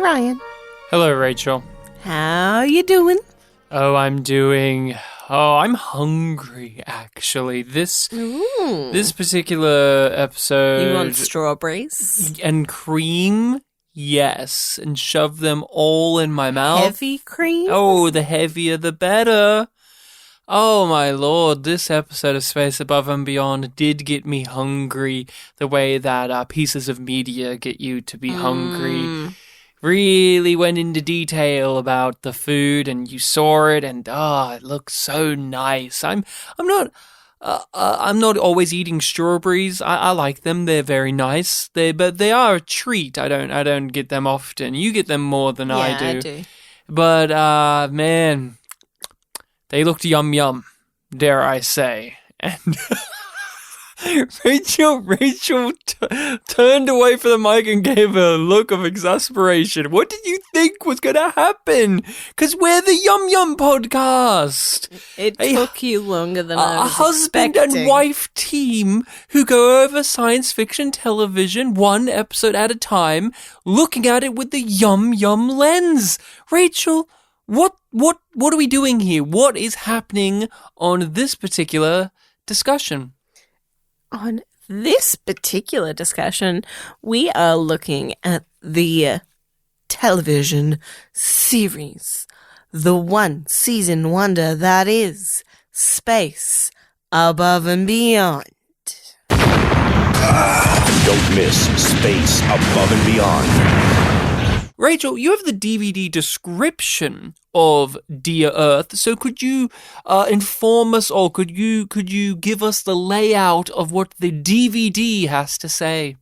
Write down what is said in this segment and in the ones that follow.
Ryan. Hello, Rachel. How you doing? I'm hungry, actually. This particular episode... You want strawberries? And cream? Yes. And shove them all in my mouth. Heavy cream? Oh, the heavier the better. Oh, my lord, this episode of Space Above and Beyond did get me hungry the way that pieces of media get you to be hungry. Really went into detail about the food, and you saw it, and it looks so nice. I'm not always eating strawberries. I like them; they're very nice. But they are a treat. I don't get them often. You get them more than I do. I do. But man, they looked yum yum, dare I say, and. Rachel turned away from the mic and gave a look of exasperation. What did you think was going to happen? Because we're the YumYumPodcast. It took you longer than I was husband expecting. and wife team who go over science fiction television one episode at a time, looking at it with the Yum Yum lens. Rachel, what are we doing here? What is happening on this particular discussion? On this particular discussion, we are looking at the television series, the one-season wonder that is Space Above and Beyond. Don't miss Space Above and Beyond. Rachel, you have the DVD description of Dear Earth, so could you inform us, or could you give us the layout of what the DVD has to say?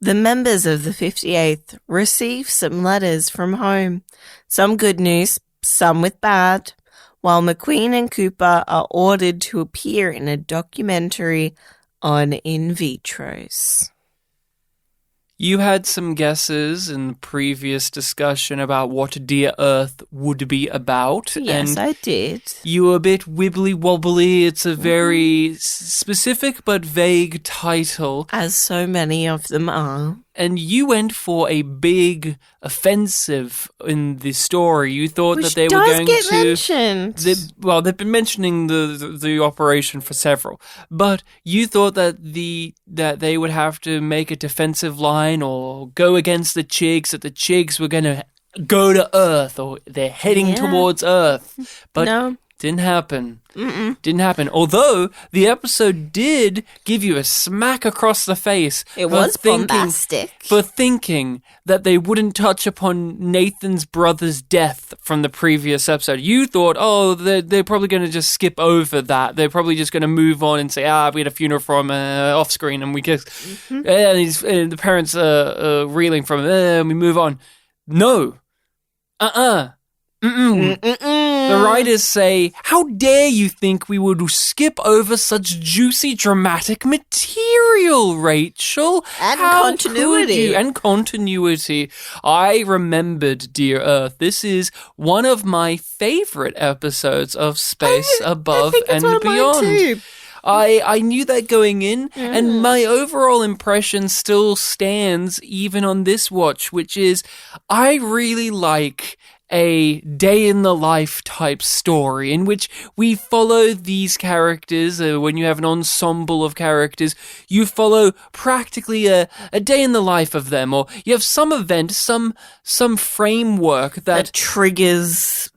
The members of the 58th receive some letters from home, some good news, some with bad, while McQueen and Cooper are ordered to appear in a documentary on in vitros. You had some guesses in the previous discussion about what Dear Earth would be about. Yes, and I did. You were a bit wibbly-wobbly. It's a very specific but vague title. As so many of them are. And you went for a big offensive in the story. You thought that they were going get to... mentioned. They've been mentioning the operation for several. But you thought that that they would have to make a defensive line or go against the Chigs, that the Chigs were going to go to Earth, or they're heading towards Earth. But no. Didn't happen. Didn't happen. Although the episode did give you a smack across the face. It was bombastic. For thinking that they wouldn't touch upon Nathan's brother's death from the previous episode. You thought, they're probably going to just skip over that. They're probably just going to move on and say, we had a funeral from off screen, and we just, and the parents are reeling from it, and we move on. No. The writers say, how dare you think we would skip over such juicy, dramatic material, Rachel? And how continuity. Could you? And continuity. I remembered Dear Earth. This is one of my favorite episodes of Space Above and Beyond. Mine too. I knew that going in, and my overall impression still stands even on this watch, which is I really like a day-in-the-life type story in which we follow these characters. When you have an ensemble of characters, you follow practically a day in the life of them, or you have some event, some framework that triggers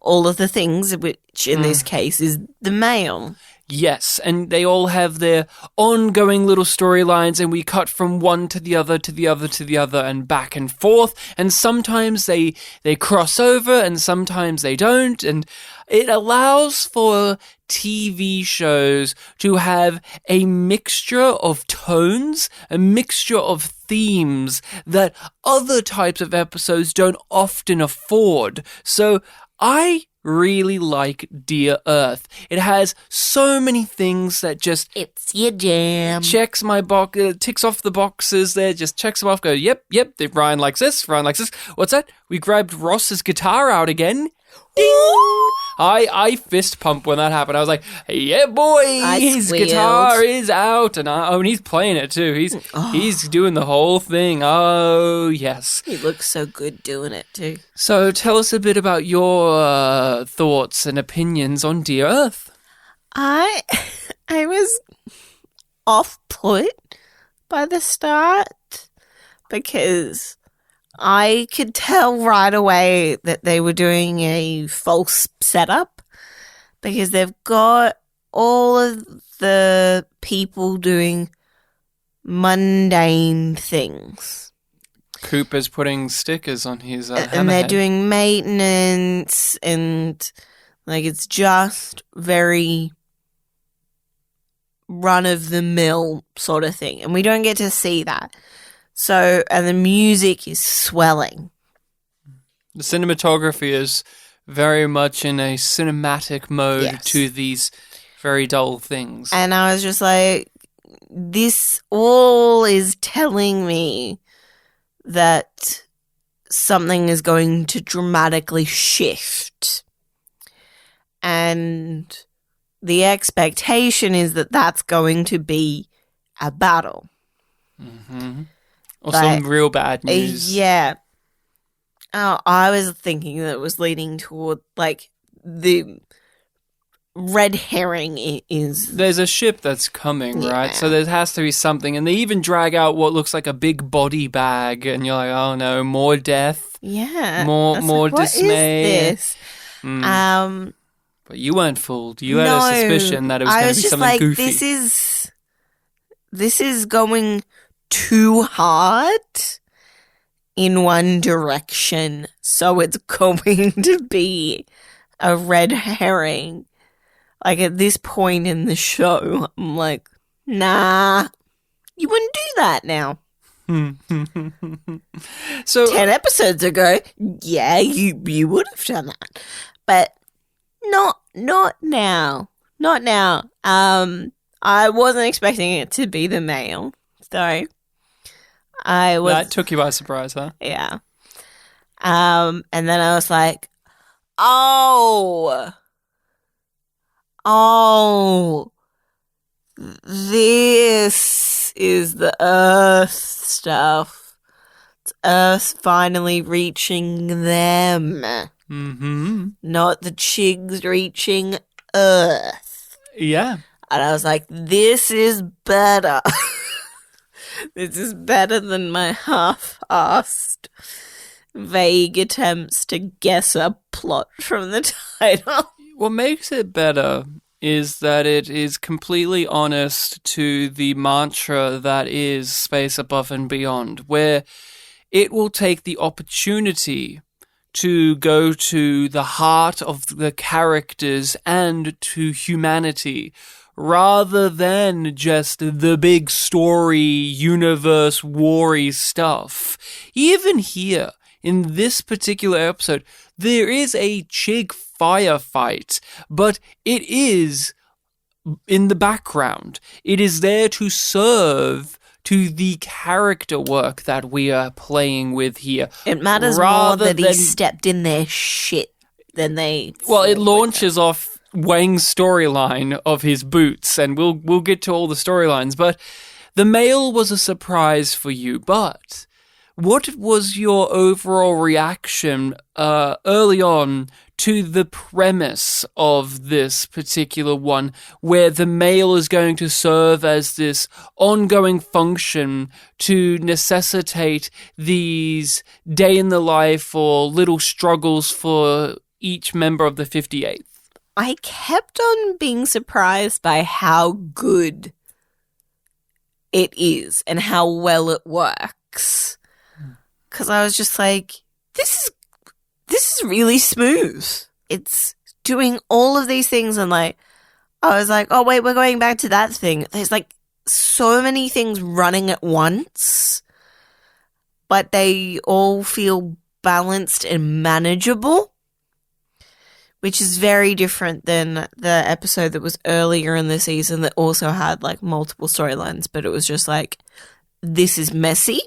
all of the things, which in this case is the male. Yes, and they all have their ongoing little storylines, and we cut from one to the other, to the other, to the other, and back and forth, and sometimes they cross over, and sometimes they don't, and it allows for TV shows to have a mixture of tones, a mixture of themes that other types of episodes don't often afford. So I really like Dear Earth. It has so many things that just... It's your jam. Checks my box, ticks off the boxes there, just checks them off, go, yep, Ryan likes this, What's that? We grabbed Ross's guitar out again. Ding! I fist pump when that happened. I was like, yeah, boy, his guitar is out. And he's playing it too. He's doing the whole thing. Oh, yes. He looks so good doing it too. So tell us a bit about your thoughts and opinions on Dear Earth. I was off-put by the start because I could tell right away that they were doing a false setup because they've got all of the people doing mundane things. Cooper's putting stickers on his and they're doing maintenance and like it's just very run-of-the-mill sort of thing. And we don't get to see that. So, and the music is swelling. The cinematography is very much in a cinematic mode to these very dull things. And I was just like, this all is telling me that something is going to dramatically shift. And the expectation is that that's going to be a battle. Mm-hmm. Or some real bad news. Yeah. Oh, I was thinking that it was leading toward, like, the red herring is... There's a ship that's coming, right? So there has to be something. And they even drag out what looks like a big body bag. And you're like, oh, no, more death. Yeah. More like, dismay. What is this? But you weren't fooled. You had a suspicion that it was going to be something goofy. This is going too hard in one direction, so it's going to be a red herring. Like, at this point in the show, I'm like, nah, you wouldn't do that now. So 10 episodes ago, yeah, you would have done that. But not now. Not now. I wasn't expecting it to be the male, so that took you by surprise, huh? Yeah. And then I was like, oh, this is the Earth stuff. It's Earth finally reaching them. Mm-hmm. Not the chigs reaching Earth. Yeah. And I was like, this is better. This is better than my half-assed, vague attempts to guess a plot from the title. What makes it better is that it is completely honest to the mantra that is Space Above and Beyond, where it will take the opportunity to go to the heart of the characters and to humanity, rather than just the big story, universe, war-y stuff. Even here, in this particular episode, there is a Chig firefight, but it is in the background. It is there to serve to the character work that we are playing with here. It matters more that he stepped in their shit than they... Well, it launches off Wang's storyline of his boots, and we'll get to all the storylines, but the mail was a surprise for you. But what was your overall reaction early on to the premise of this particular one, where the mail is going to serve as this ongoing function to necessitate these day in the life or little struggles for each member of the 58th? I kept on being surprised by how good it is and how well it works. Because I was just like, this is really smooth. It's doing all of these things, and like, I was like, oh wait, we're going back to that thing. There's like so many things running at once, but they all feel balanced and manageable, which is very different than the episode that was earlier in the season that also had like multiple storylines, but it was just like, this is messy.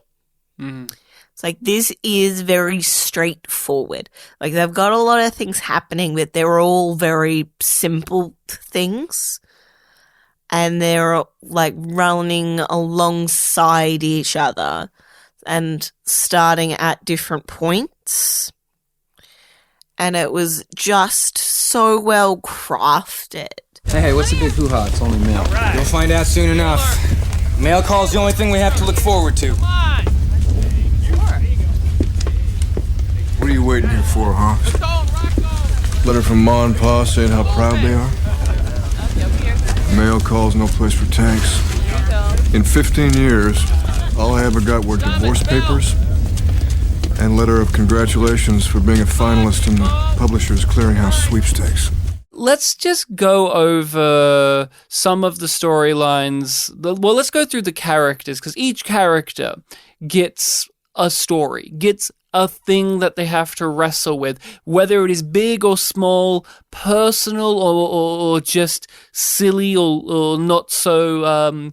Mm. It's like, this is very straightforward. Like, they've got a lot of things happening, but they're all very simple things. And they're, like, running alongside each other and starting at different points. And it was just so well crafted. Hey, what's the big hoo-ha? It's only mail. Right. You'll find out soon enough. Mail call's the only thing we have to look forward to. What are you waiting here for, huh? Letter from Ma and Pa saying how proud they are? Mail calls, no place for tanks. In 15 years, all I ever got were divorce papers and letter of congratulations for being a finalist in the Publishers Clearinghouse sweepstakes. Let's just go over some of the storylines. Well, let's go through the characters, because each character gets a story, gets a thing that they have to wrestle with, whether it is big or small, personal or just silly or not so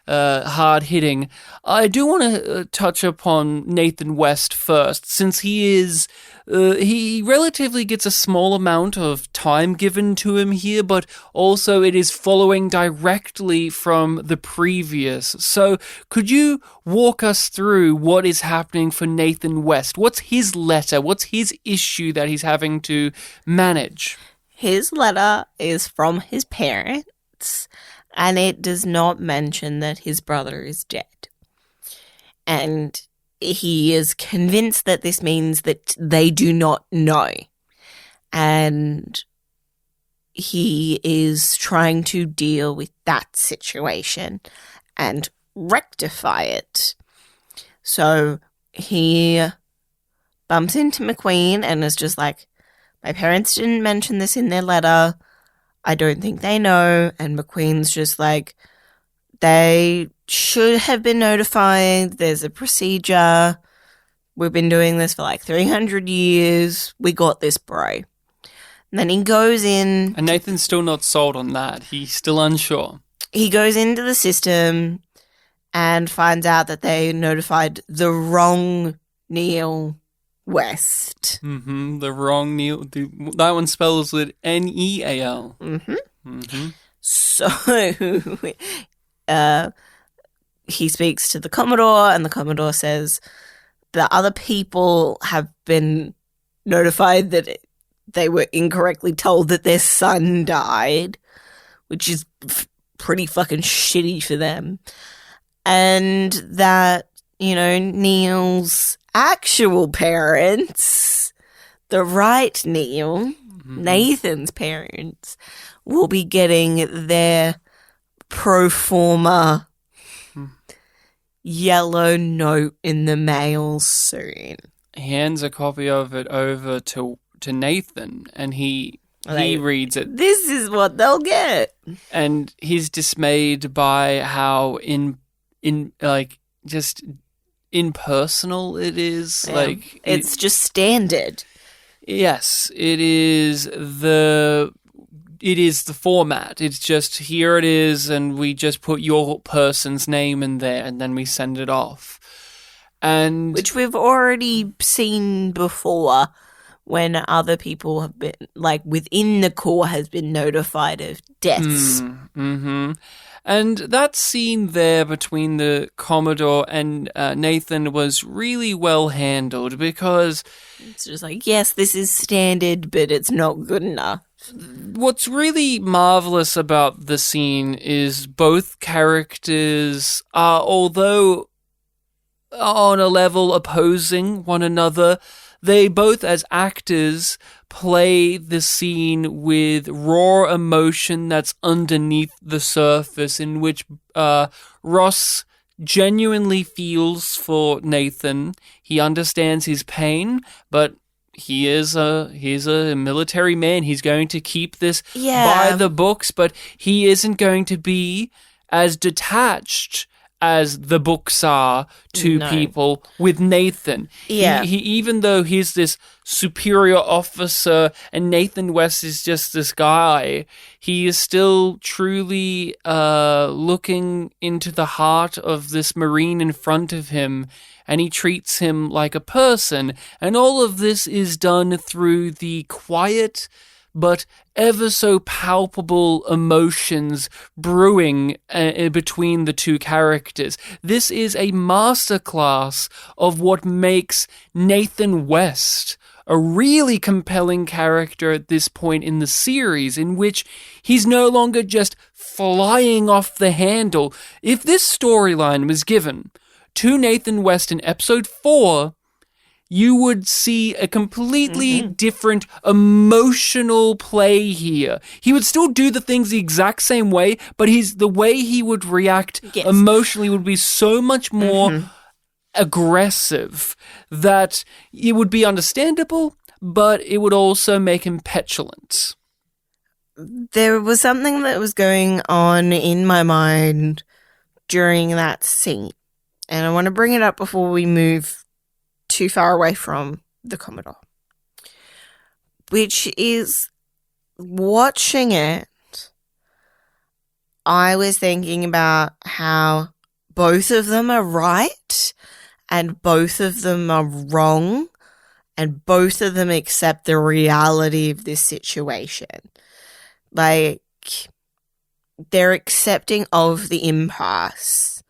hard-hitting. I do want to touch upon Nathan West first, since he relatively gets a small amount of time given to him here, but also it is following directly from the previous. So could you walk us through what is happening for Nathan West? What's his letter? What's his issue that he's having to manage? His letter is from his parents, and it does not mention that his brother is dead. And he is convinced that this means that they do not know. And he is trying to deal with that situation and rectify it. So he bumps into McQueen and is just like, my parents didn't mention this in their letter. I don't think they know. And McQueen's just like, they should have been notified. There's a procedure. We've been doing this for like 300 years. We got this, bro. And then he goes in. And Nathan's still not sold on that. He's still unsure. He goes into the system and finds out that they notified the wrong Neil West. Mm-hmm. The wrong Neil. That one spells it Neal. Mm-hmm. Mm-hmm. So he speaks to the Commodore, and the Commodore says the other people have been notified that they were incorrectly told that their son died, which is pretty fucking shitty for them. And that, you know, Neil's actual parents, the right Neil, Nathan's parents, will be getting their pro forma yellow note in the mail soon. He hands a copy of it over to Nathan, and he reads it. This is what they'll get. And he's dismayed by how just impersonal it is. Yeah. Like it's just standard. Yes, it is the format. It's just, here it is, and we just put your person's name in there, and then we send it off. And which we've already seen before when other people have been, like, within the Corps has been notified of deaths. Mm-hmm. And that scene there between the Commodore and Nathan was really well handled, because it's just like, yes, this is standard, but it's not good enough. What's really marvelous about the scene is both characters are, although on a level opposing one another, they both, as actors, play the scene with raw emotion that's underneath the surface, in which Ross genuinely feels for Nathan. He understands his pain, but he's a military man. He's going to keep this by the books, but he isn't going to be as detached as the books are to people with Nathan. Yeah. He even though he's this superior officer and Nathan West is just this guy, he is still truly looking into the heart of this Marine in front of him, and he treats him like a person. And all of this is done through the quiet but ever so palpable emotions brewing between the two characters. This is a masterclass of what makes Nathan West a really compelling character at this point in the series, in which he's no longer just flying off the handle. If this storyline was given to Nathan West in episode 4, you would see a completely different emotional play here. He would still do the things the exact same way, but the way he would react emotionally would be so much more aggressive that it would be understandable, but it would also make him petulant. There was something that was going on in my mind during that scene, and I want to bring it up before we move too far away from the Commodore, which is, watching it, I was thinking about how both of them are right and both of them are wrong, and both of them accept the reality of this situation. Like, they're accepting of the impasse.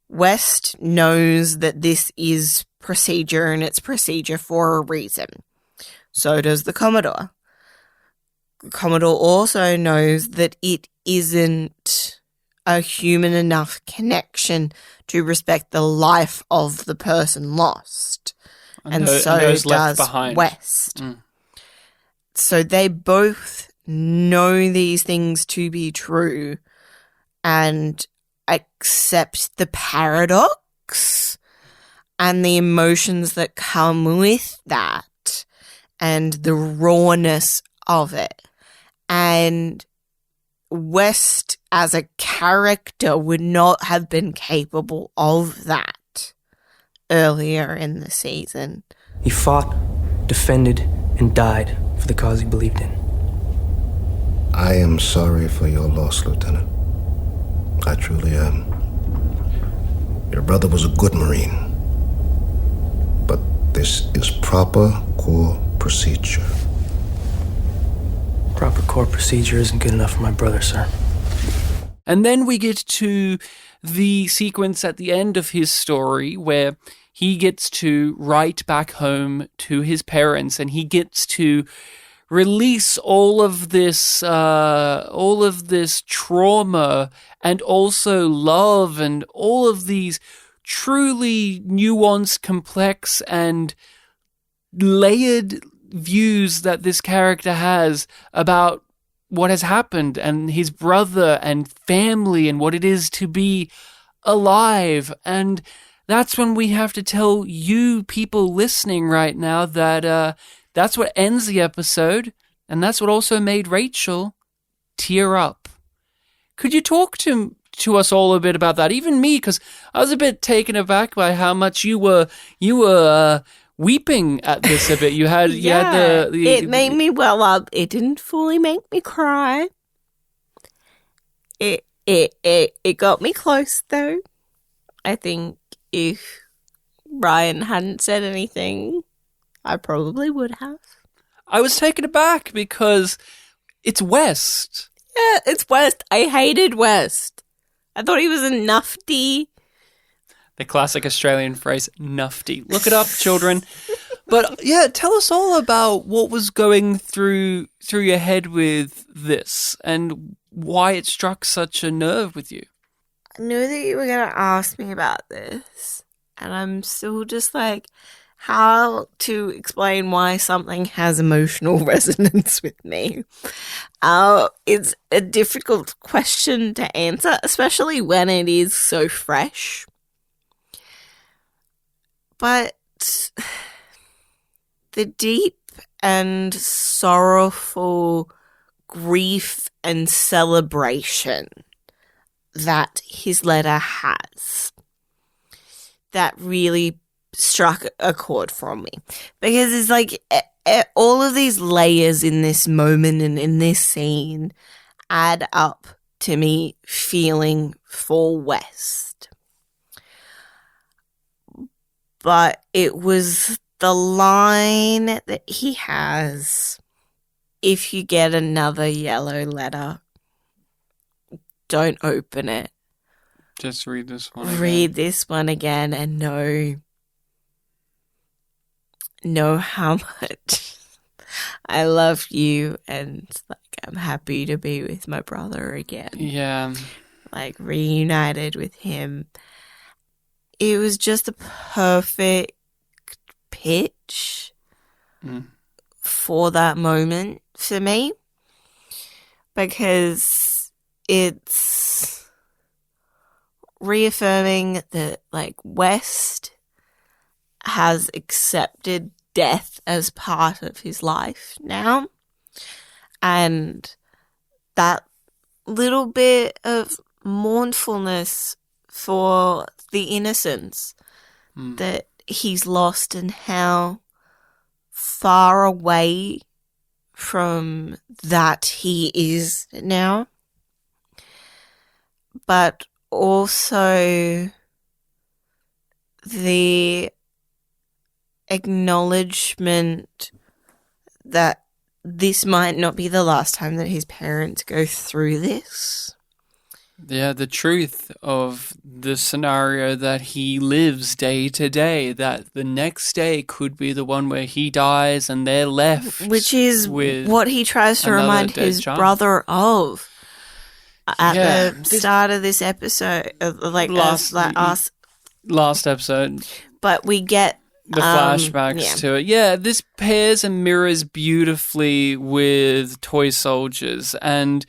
West knows that this is procedure, and it's procedure for a reason. So does the Commodore. The Commodore also knows that it isn't a human enough connection to respect the life of the person lost. And so does West. So they both know these things to be true and accept the paradox and the emotions that come with that and the rawness of it. And West, as a character, would not have been capable of that earlier in the season. He fought, defended, and died for the cause he believed in. I am sorry for your loss, Lieutenant. I truly am. Your brother was a good Marine. But this is proper Corps procedure. Proper Corps procedure isn't good enough for my brother, sir. And then we get to the sequence at the end of his story where he gets to write back home to his parents, and he gets to release all of this trauma and also love and all of these truly nuanced, complex, and layered views that this character has about what has happened and his brother and family and what it is to be alive. And that's when we have to tell you people listening right now that that's what ends the episode, and that's what also made Rachel tear up. Could you talk to us all a bit about that? Even me, because I was a bit taken aback by how much you were weeping at this a bit. You had it made me well up. It didn't fully make me cry. It got me close though. I think if Ryan hadn't said anything, I probably would have. I was taken aback because it's West. Yeah, it's West. I hated West. I thought he was a nufty. The classic Australian phrase, nufty. Look it up, children. But yeah, tell us all about what was going through your head with this and why it struck such a nerve with you. I knew that you were going to ask me about this, and I'm still just like, how to explain why something has emotional resonance with me. It's a difficult question to answer, especially when it is so fresh. But the deep and sorrowful grief and celebration that his letter has that really struck a chord from me, because it's like all of these layers in this moment and in this scene add up to me feeling for West. But it was the line that he has, if you get another yellow letter, don't open it. Just read this one again. Read this one again and know how much I love you, and like I'm happy to be with my brother again. Yeah. Like reunited with him. It was just a perfect pitch for that moment for me, because it's reaffirming that like West has accepted death as part of his life now, and that little bit of mournfulness for the innocence that he's lost and how far away from that he is now, but also the acknowledgement that this might not be the last time that his parents go through this. Yeah, the truth of the scenario that he lives day to day, that the next day could be the one where he dies and they're left. Which is with what he tries to remind his brother of at the start of this episode, like last episode. But we get the flashbacks to it. Yeah, this pairs and mirrors beautifully with Toy Soldiers, and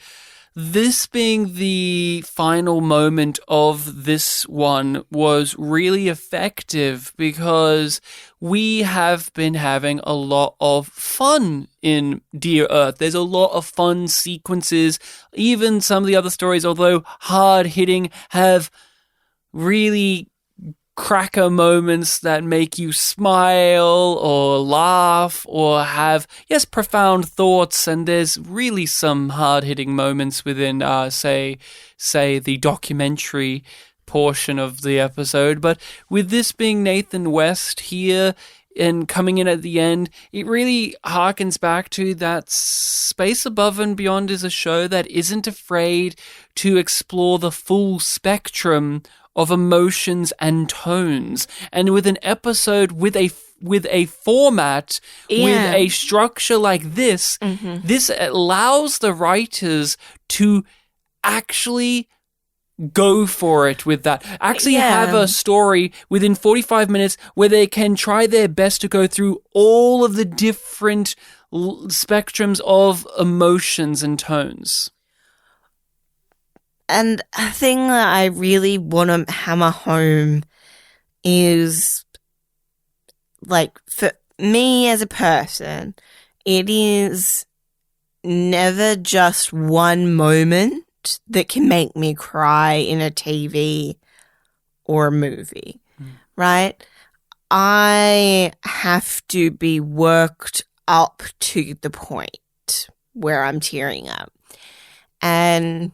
this being the final moment of this one was really effective because we have been having a lot of fun in Dear Earth. There's a lot of fun sequences. Even some of the other stories, although hard-hitting, have really cracker moments that make you smile or laugh or have, yes, profound thoughts. And there's really some hard-hitting moments within, say the documentary portion of the episode. But with this being Nathan West here and coming in at the end, it really harkens back to that Space Above and Beyond is a show that isn't afraid to explore the full spectrum of emotions and tones. And with an episode with a format, with a structure like this, this allows the writers to actually go for it with that. Actually have a story within 45 minutes where they can try their best to go through all of the different spectrums of emotions and tones. And a thing that I really want to hammer home is, like, for me as a person, it is never just one moment that can make me cry in a TV or a movie, right? I have to be worked up to the point where I'm tearing up. And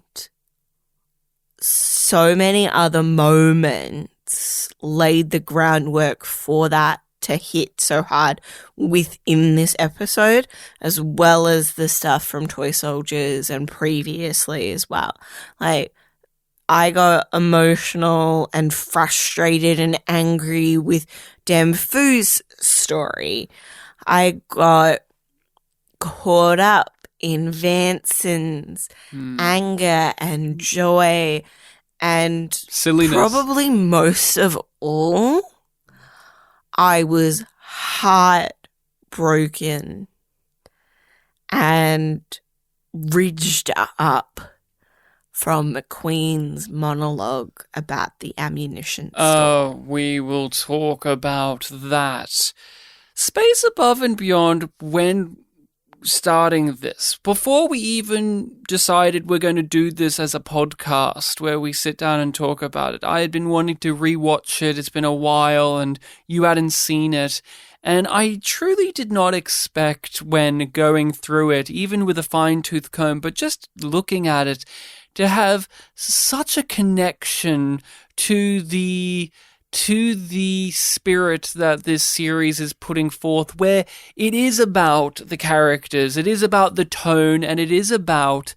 so many other moments laid the groundwork for that to hit so hard within this episode, as well as the stuff from Toy Soldiers and previously as well. Like, I got emotional and frustrated and angry with Damfu's story. I got caught up in Vanson's anger and joy and silliness. Probably most of all, I was heartbroken and ridged up from McQueen's monologue about the ammunition store. Oh, we will talk about that. Space Above and Beyond, when starting this, before we even decided we're going to do this as a podcast where we sit down and talk about it, I had been wanting to rewatch it. It's been a while and you hadn't seen it. And I truly did not expect when going through it, even with a fine-tooth comb, but just looking at it, to have such a connection to the spirit that this series is putting forth, where it is about the characters, it is about the tone, and it is about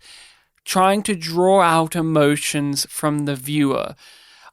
trying to draw out emotions from the viewer.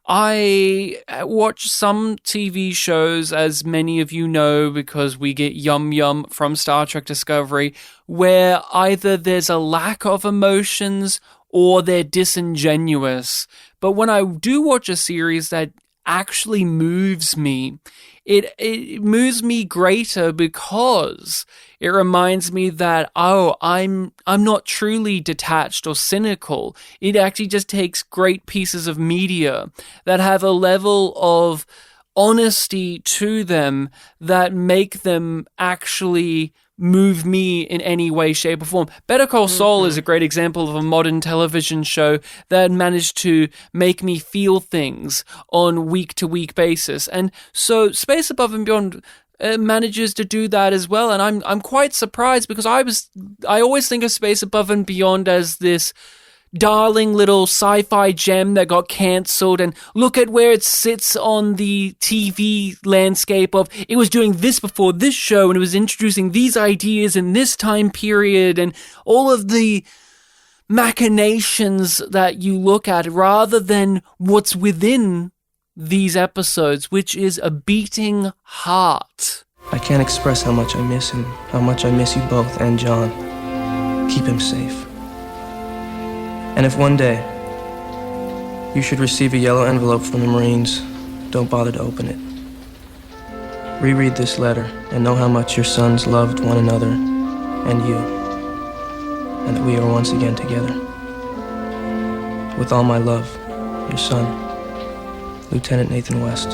I watch some TV shows, as many of you know, because we get Yum Yum from Star Trek Discovery, where either there's a lack of emotions or they're disingenuous. But when I do watch a series that actually moves me, it moves me greater because it reminds me that, I'm not truly detached or cynical. It actually just takes great pieces of media that have a level of honesty to them that make them actually move me in any way, shape, or form. Better Call Saul is a great example of a modern television show that managed to make me feel things on week-to-week basis. And so Space Above and Beyond manages to do that as well. And I'm quite surprised because I always think of Space Above and Beyond as this darling little sci-fi gem that got cancelled, and look at where it sits on the TV landscape of, it was doing this before this show, and it was introducing these ideas in this time period, and all of the machinations that you look at, rather than what's within these episodes, which is a beating heart. I can't express how much I miss him, how much I miss you both and John. Keep him safe. And if one day you should receive a yellow envelope from the Marines, don't bother to open it. Reread this letter and know how much your sons loved one another and you, and that we are once again together. With all my love, your son, Lieutenant Nathan West.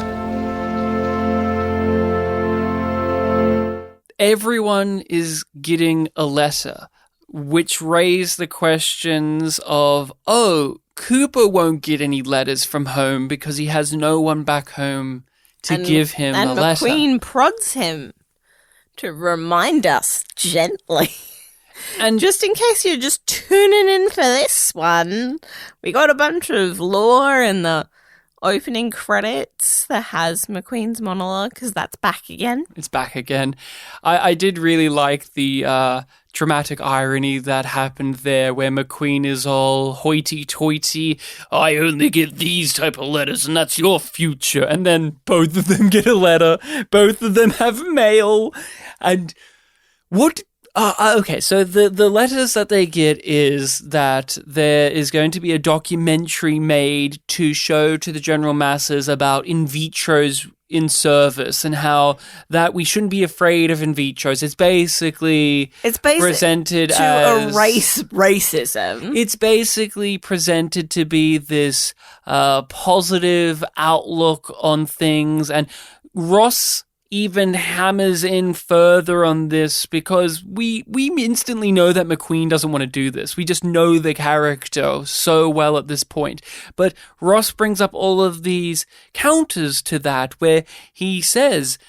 Everyone is getting a letter, which raise the questions of, Cooper won't get any letters from home because he has no one back home to give him a letter. And McQueen prods him to remind us gently. And just in case you're just tuning in for this one, we got a bunch of lore in the opening credits that has McQueen's monologue, because that's back again. It's back again. I did really like the dramatic irony that happened there, where McQueen is all hoity-toity, I only get these type of letters and that's your future, and then both of them get a letter, both of them have mail, and what... okay, so the letters that they get is that there is going to be a documentary made to show to the general masses about in vitros in service and how that we shouldn't be afraid of in vitros. It's basically presented to as erase racism. It's basically presented to be this positive outlook on things, and Ross even hammers in further on this because we instantly know that McQueen doesn't want to do this. We just know the character so well at this point. But Ross brings up all of these counters to that where he says,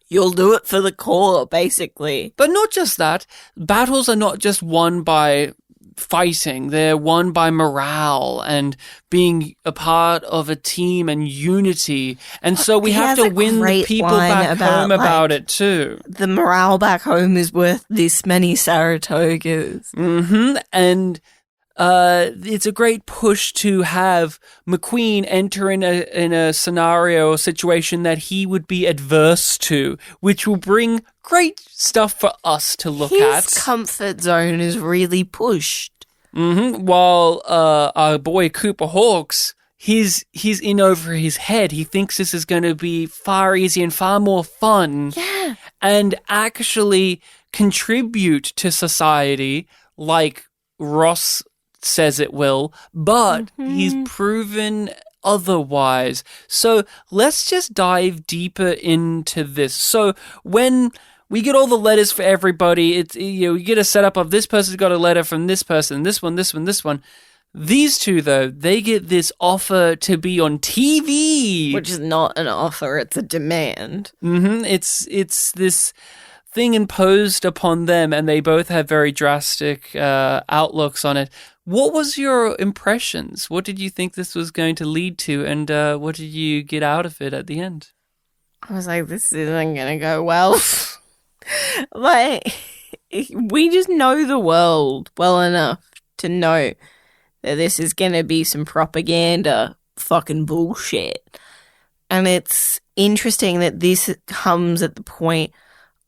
you'll do it for the core, basically. But not just that. Battles are not just won by fighting. They're won by morale and being a part of a team and unity. And so we have to win the people back home about it too. The morale back home is worth this many Saratogas. Mm-hmm. And it's a great push to have McQueen enter in a scenario or situation that he would be adverse to, which will bring great stuff for us to look at. His comfort zone is really pushed. Mm-hmm. While our boy Cooper Hawks, he's in over his head. He thinks this is going to be far easier and far more fun. Yeah. And actually contribute to society like Ross says it will, but he's proven otherwise. So let's just dive deeper into this. So when we get all the letters for everybody. It's, we get a setup of this person's got a letter from this person, this one, this one, this one. These two, though, they get this offer to be on TV. Which is not an offer, it's a demand. Mm-hmm. It's this thing imposed upon them, and they both have very drastic outlooks on it. What was your impressions? What did you think this was going to lead to, and what did you get out of it at the end? I was like, this isn't going to go well. Like, we just know the world well enough to know that this is going to be some propaganda fucking bullshit. And it's interesting that this comes at the point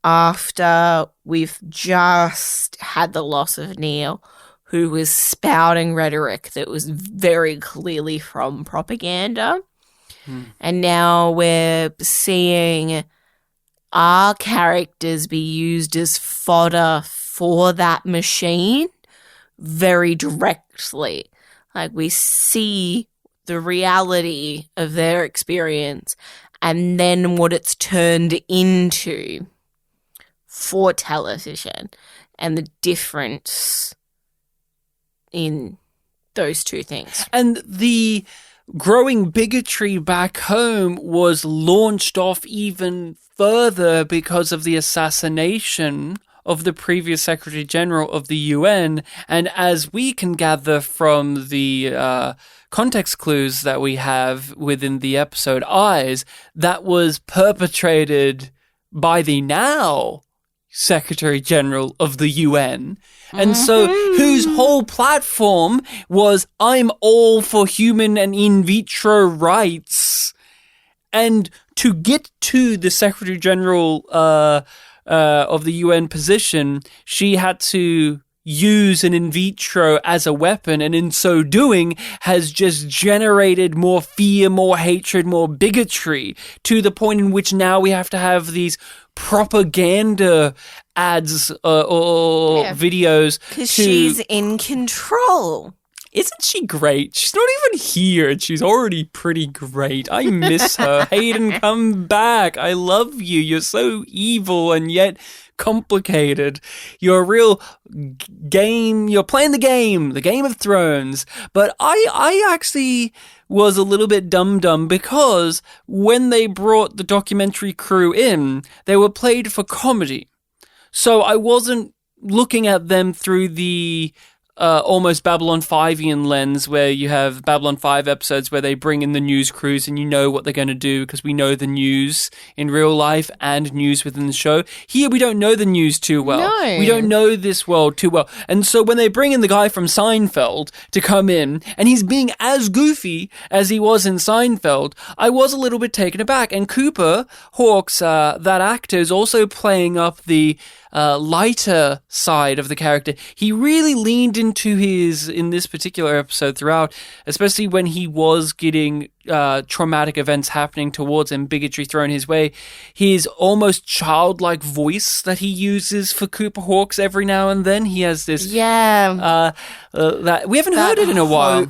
after we've just had the loss of Neil, who was spouting rhetoric that was very clearly from propaganda. And now we're seeing our characters be used as fodder for that machine very directly. Like, we see the reality of their experience and then what it's turned into for television and the difference in those two things. And the growing bigotry back home was launched off even further because of the assassination of the previous Secretary General of the UN. And as we can gather from the context clues that we have within the episode Eyes, that was perpetrated by the now Secretary General of the UN. And so whose whole platform was, I'm all for human and in vitro rights. And to get to the Secretary General of the UN position, she had to use an in vitro as a weapon, and in so doing has just generated more fear, more hatred, more bigotry, to the point in which now we have to have these propaganda ads or videos. Because she's in control. Isn't she great? She's not even here, and she's already pretty great. I miss her. Hayden, come back. I love you. You're so evil and yet complicated. You're a real game. You're playing the Game of Thrones. But I actually was a little bit dumb because when they brought the documentary crew in, they were played for comedy. So I wasn't looking at them through the almost Babylon 5-ian lens, where you have Babylon 5 episodes where they bring in the news crews and you know what they're going to do because we know the news in real life and news within the show. Here we don't know the news too well. No. We don't know this world too well. And so when they bring in the guy from Seinfeld to come in and he's being as goofy as he was in Seinfeld, I was a little bit taken aback. And Cooper Hawkes, that actor, is also playing up the lighter side of the character. He really leaned into in this particular episode throughout, especially when he was getting traumatic events happening towards him, bigotry thrown his way. His almost childlike voice that he uses for Cooper Hawkes every now and then. He has this that we haven't heard it in a while.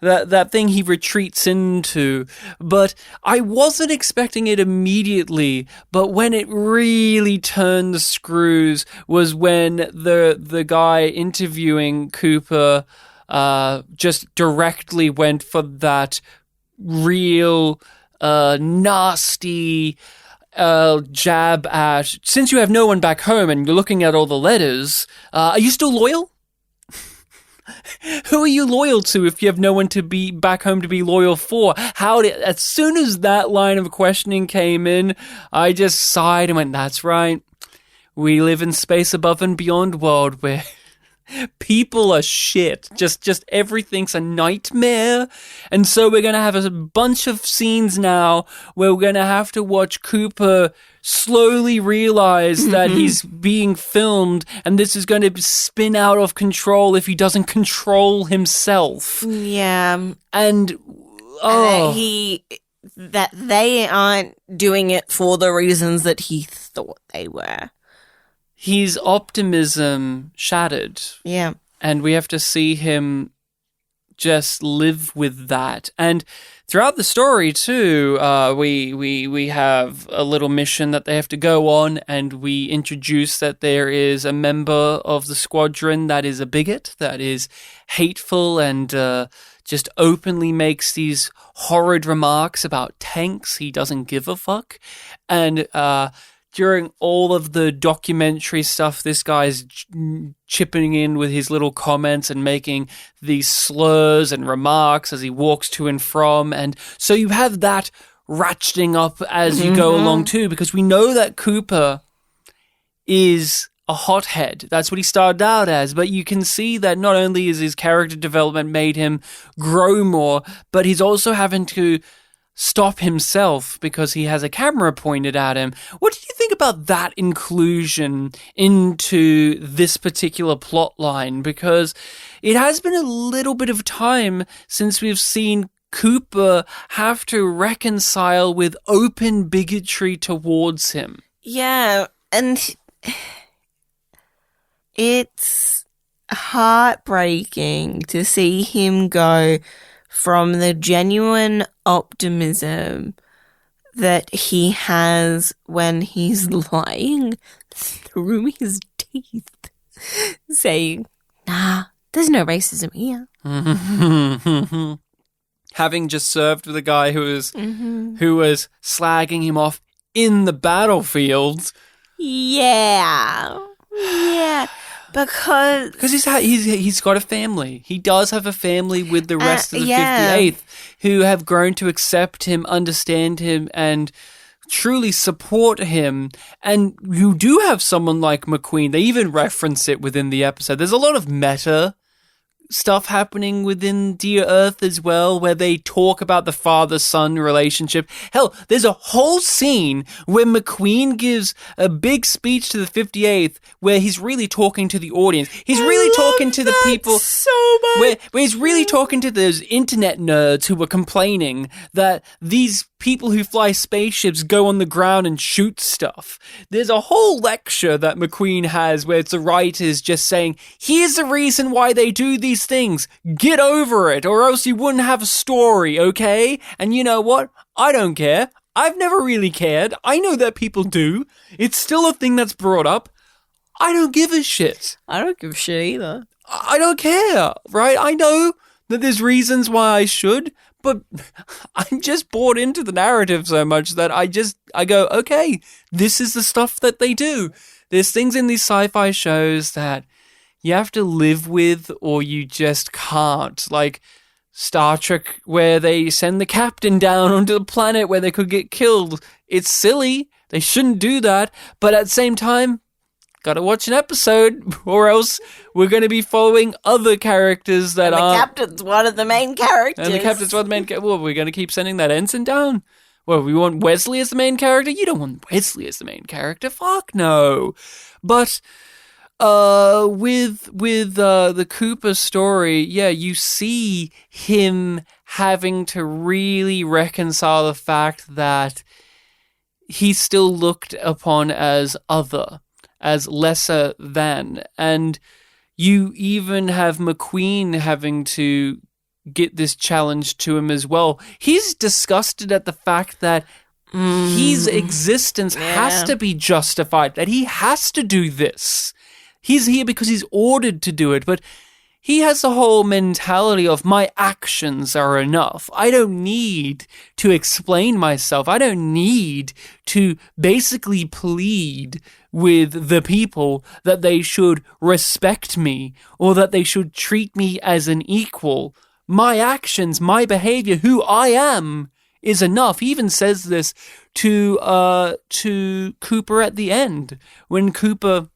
That thing he retreats into. But I wasn't expecting it immediately, but when it really turned the screws was when the guy interviewing Cooper just directly went for that real nasty jab at, since you have no one back home and you're looking at all the letters, are you still loyal? Who are you loyal to if you have no one to be back home to be loyal for? As soon as that line of questioning came in, I just sighed and went, that's right. We live in space above and beyond world where people are shit. Just everything's a nightmare. And so we're going to have a bunch of scenes now where we're going to have to watch Cooper slowly realize that he's being filmed, and this is going to spin out of control if he doesn't control himself. Yeah. And that they aren't doing it for the reasons that he thought they were. His optimism shattered. Yeah. And we have to see him just live with that. And throughout the story too, we have a little mission that they have to go on, and we introduce that there is a member of the squadron that is a bigot, that is hateful, and just openly makes these horrid remarks about tanks. He doesn't give a fuck. And during all of the documentary stuff, this guy's chipping in with his little comments and making these slurs and remarks as he walks to and from. And so you have that ratcheting up as you go along too, because we know that Cooper is a hothead. That's what he started out as. But you can see that not only is his character development made him grow more, but he's also having to stop himself because he has a camera pointed at him. What did you think about that inclusion into this particular plot line? Because it has been a little bit of time since we've seen Cooper have to reconcile with open bigotry towards him. Yeah, and it's heartbreaking to see him go from the genuine optimism that he has when he's lying through his teeth, saying, nah, there's no racism here. Having just served with a guy who was slagging him off in the battlefield. Yeah. Because he's got a family. He does have a family with the rest of the 58th who have grown to accept him, understand him, and truly support him. And you do have someone like McQueen. They even reference it within the episode. There's a lot of meta stuff happening within Dear Earth as well, where they talk about the father-son relationship. Hell, there's a whole scene where McQueen gives a big speech to the 58th where he's really talking to the audience. He's really talking to the people so much. Where he's really talking to those internet nerds who were complaining that these people who fly spaceships go on the ground and shoot stuff. There's a whole lecture that McQueen has where it's the writers just saying, here's the reason why they do these things. Get over it, or else you wouldn't have a story, okay? And you know what? I don't care. I've never really cared. I know that people do. It's still a thing that's brought up. I don't give a shit. I don't give a shit either. I don't care, right? I know that there's reasons why I should, but I'm just bought into the narrative so much that I go, okay, this is the stuff that they do. There's things in these sci-fi shows that you have to live with or you just can't. Like Star Trek, where they send the captain down onto the planet where they could get killed. It's silly. They shouldn't do that. But at the same time, gotta watch an episode, or else we're going to be following other characters that and the aren't. captain's one of the main characters. And the captain's one of the main characters. Well, we're going to keep sending that ensign down? Well, we want Wesley as the main character? You don't want Wesley as the main character. Fuck no. But with the Cooper story, yeah, you see him having to really reconcile the fact that he's still looked upon as other, as lesser than. And you even have McQueen having to get this challenge to him as well. He's disgusted at the fact that his existence has to be justified, that he has to do this. He's here because he's ordered to do it, but he has the whole mentality of my actions are enough. I don't need to explain myself. I don't need to basically plead with the people that they should respect me or that they should treat me as an equal. My actions, my behavior, who I am is enough. He even says this to Cooper at the end when Cooper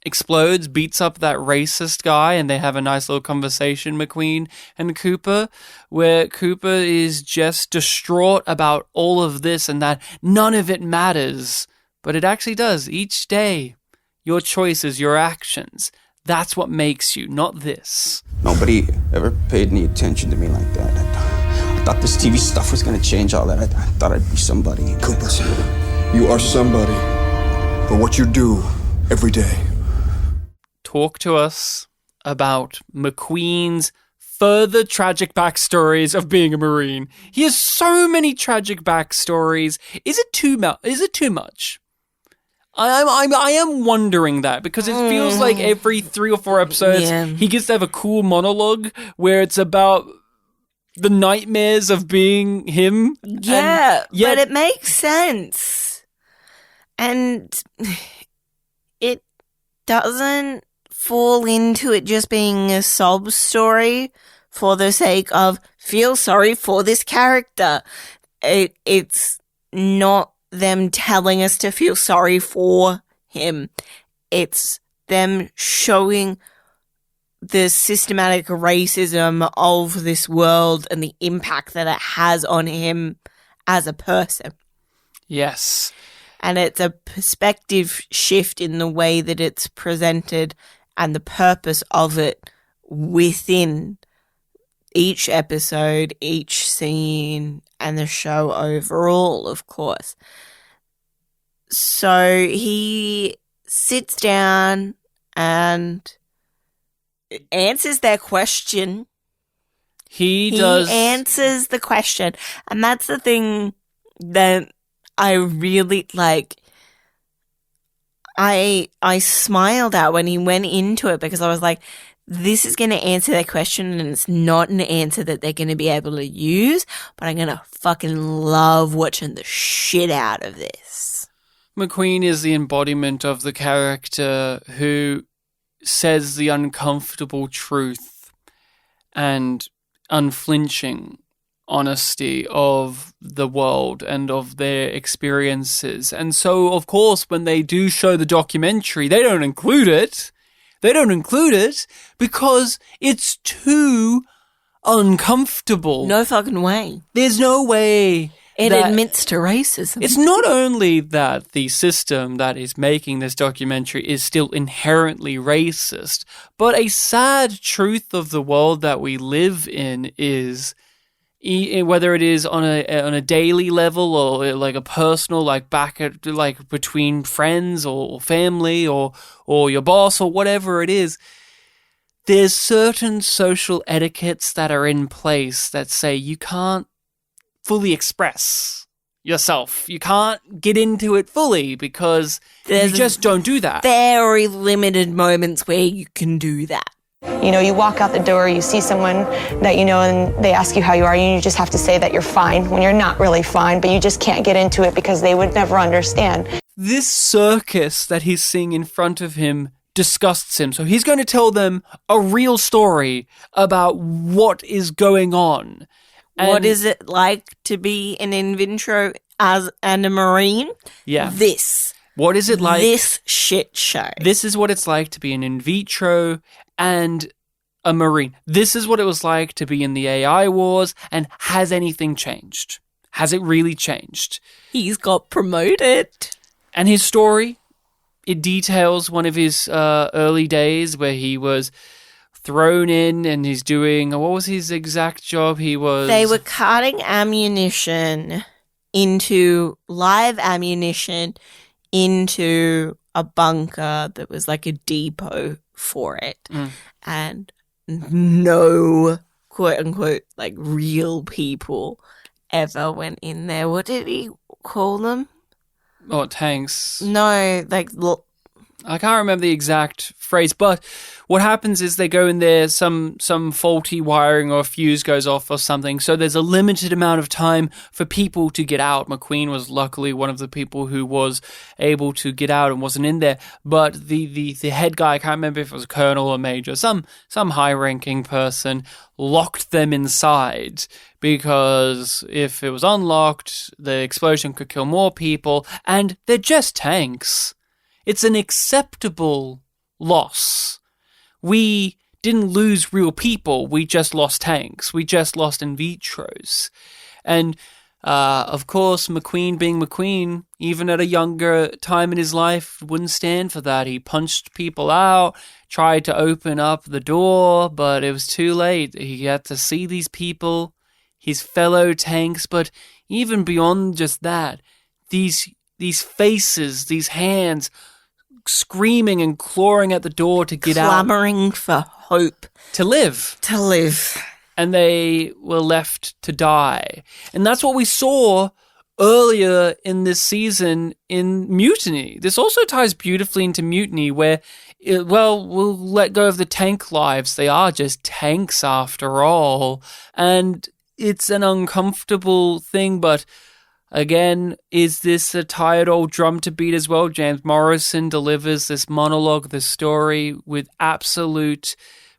explodes, beats up that racist guy, and they have a nice little conversation, McQueen and Cooper, where Cooper is just distraught about all of this and that none of it matters. But it actually does. Each day, your choices, your actions, that's what makes you, not this. Nobody ever paid any attention to me like that. I thought this TV stuff was going to change all that. I thought I'd be somebody. Cooper, you are somebody for what you do every day. Talk to us about McQueen's further tragic backstories of being a Marine. He has so many tragic backstories. Is it too much? I am wondering that, because it feels like every 3 or 4 episodes he gets to have a cool monologue where it's about the nightmares of being him. Yeah, but it makes sense. And it doesn't fall into it just being a sob story for the sake of feel sorry for this character. It's not them telling us to feel sorry for him. It's them showing the systematic racism of this world and the impact that it has on him as a person. Yes. And it's a perspective shift in the way that it's presented and the purpose of it within each episode, each scene, and the show overall, of course. So he sits down and answers their question. He answers the question. And that's the thing that I really like. I smiled at when he went into it, because I was like, this is going to answer their question, and it's not an answer that they're going to be able to use, but I'm going to fucking love watching the shit out of this. McQueen is the embodiment of the character who says the uncomfortable truth and unflinching honesty of the world and of their experiences. And so, of course, when they do show the documentary, they don't include it. They don't include it because it's too uncomfortable. No fucking way. There's no way. It admits to racism. It's not only that the system that is making this documentary is still inherently racist, but a sad truth of the world that we live in is, whether it is on a daily level or like a personal, like back at like between friends or family or your boss or whatever it is, there's certain social etiquettes that are in place that say you can't fully express yourself. You can't get into it fully because you just don't do that. Very limited moments where you can do that. You know, you walk out the door, you see someone that you know, and they ask you how you are, and you just have to say that you're fine when you're not really fine, but you just can't get into it because they would never understand. This circus that he's seeing in front of him disgusts him. So he's going to tell them a real story about what is going on. And what is it like to be an in vitro and a Marine? Yeah. What is it like? This shit show. This is what it's like to be an in vitro and a Marine. This is what it was like to be in the AI wars. And has anything changed? Has it really changed? He's got promoted. And his story, it details one of his early days where he was thrown in and he's doing, what was his exact job? They were carting ammunition live ammunition into a bunker that was like a depot for it. And no quote unquote like real people ever went in there. What did he call them? Oh, tanks. No, like I can't remember the exact phrase, but what happens is they go in there, some faulty wiring or a fuse goes off or something, so there's a limited amount of time for people to get out. McQueen was luckily one of the people who was able to get out and wasn't in there, but the head guy, I can't remember if it was a colonel or major, some high-ranking person, locked them inside, because if it was unlocked, the explosion could kill more people, and they're just tanks. It's an acceptable loss. We didn't lose real people. We just lost tanks. We just lost in vitros. And, of course, McQueen being McQueen, even at a younger time in his life, wouldn't stand for that. He punched people out, tried to open up the door, but it was too late. He had to see these people, his fellow tanks, but even beyond just that, these faces, these hands, screaming and clawing at the door to get out. Clamoring for hope. To live. and they were left to die. And that's what we saw earlier in this season in Mutiny. This also ties beautifully into Mutiny, where, we'll let go of the tank lives. They are just tanks after all. And it's an uncomfortable thing, but again, is this a tired old drum to beat as well? James Morrison delivers this monologue, this story, with absolute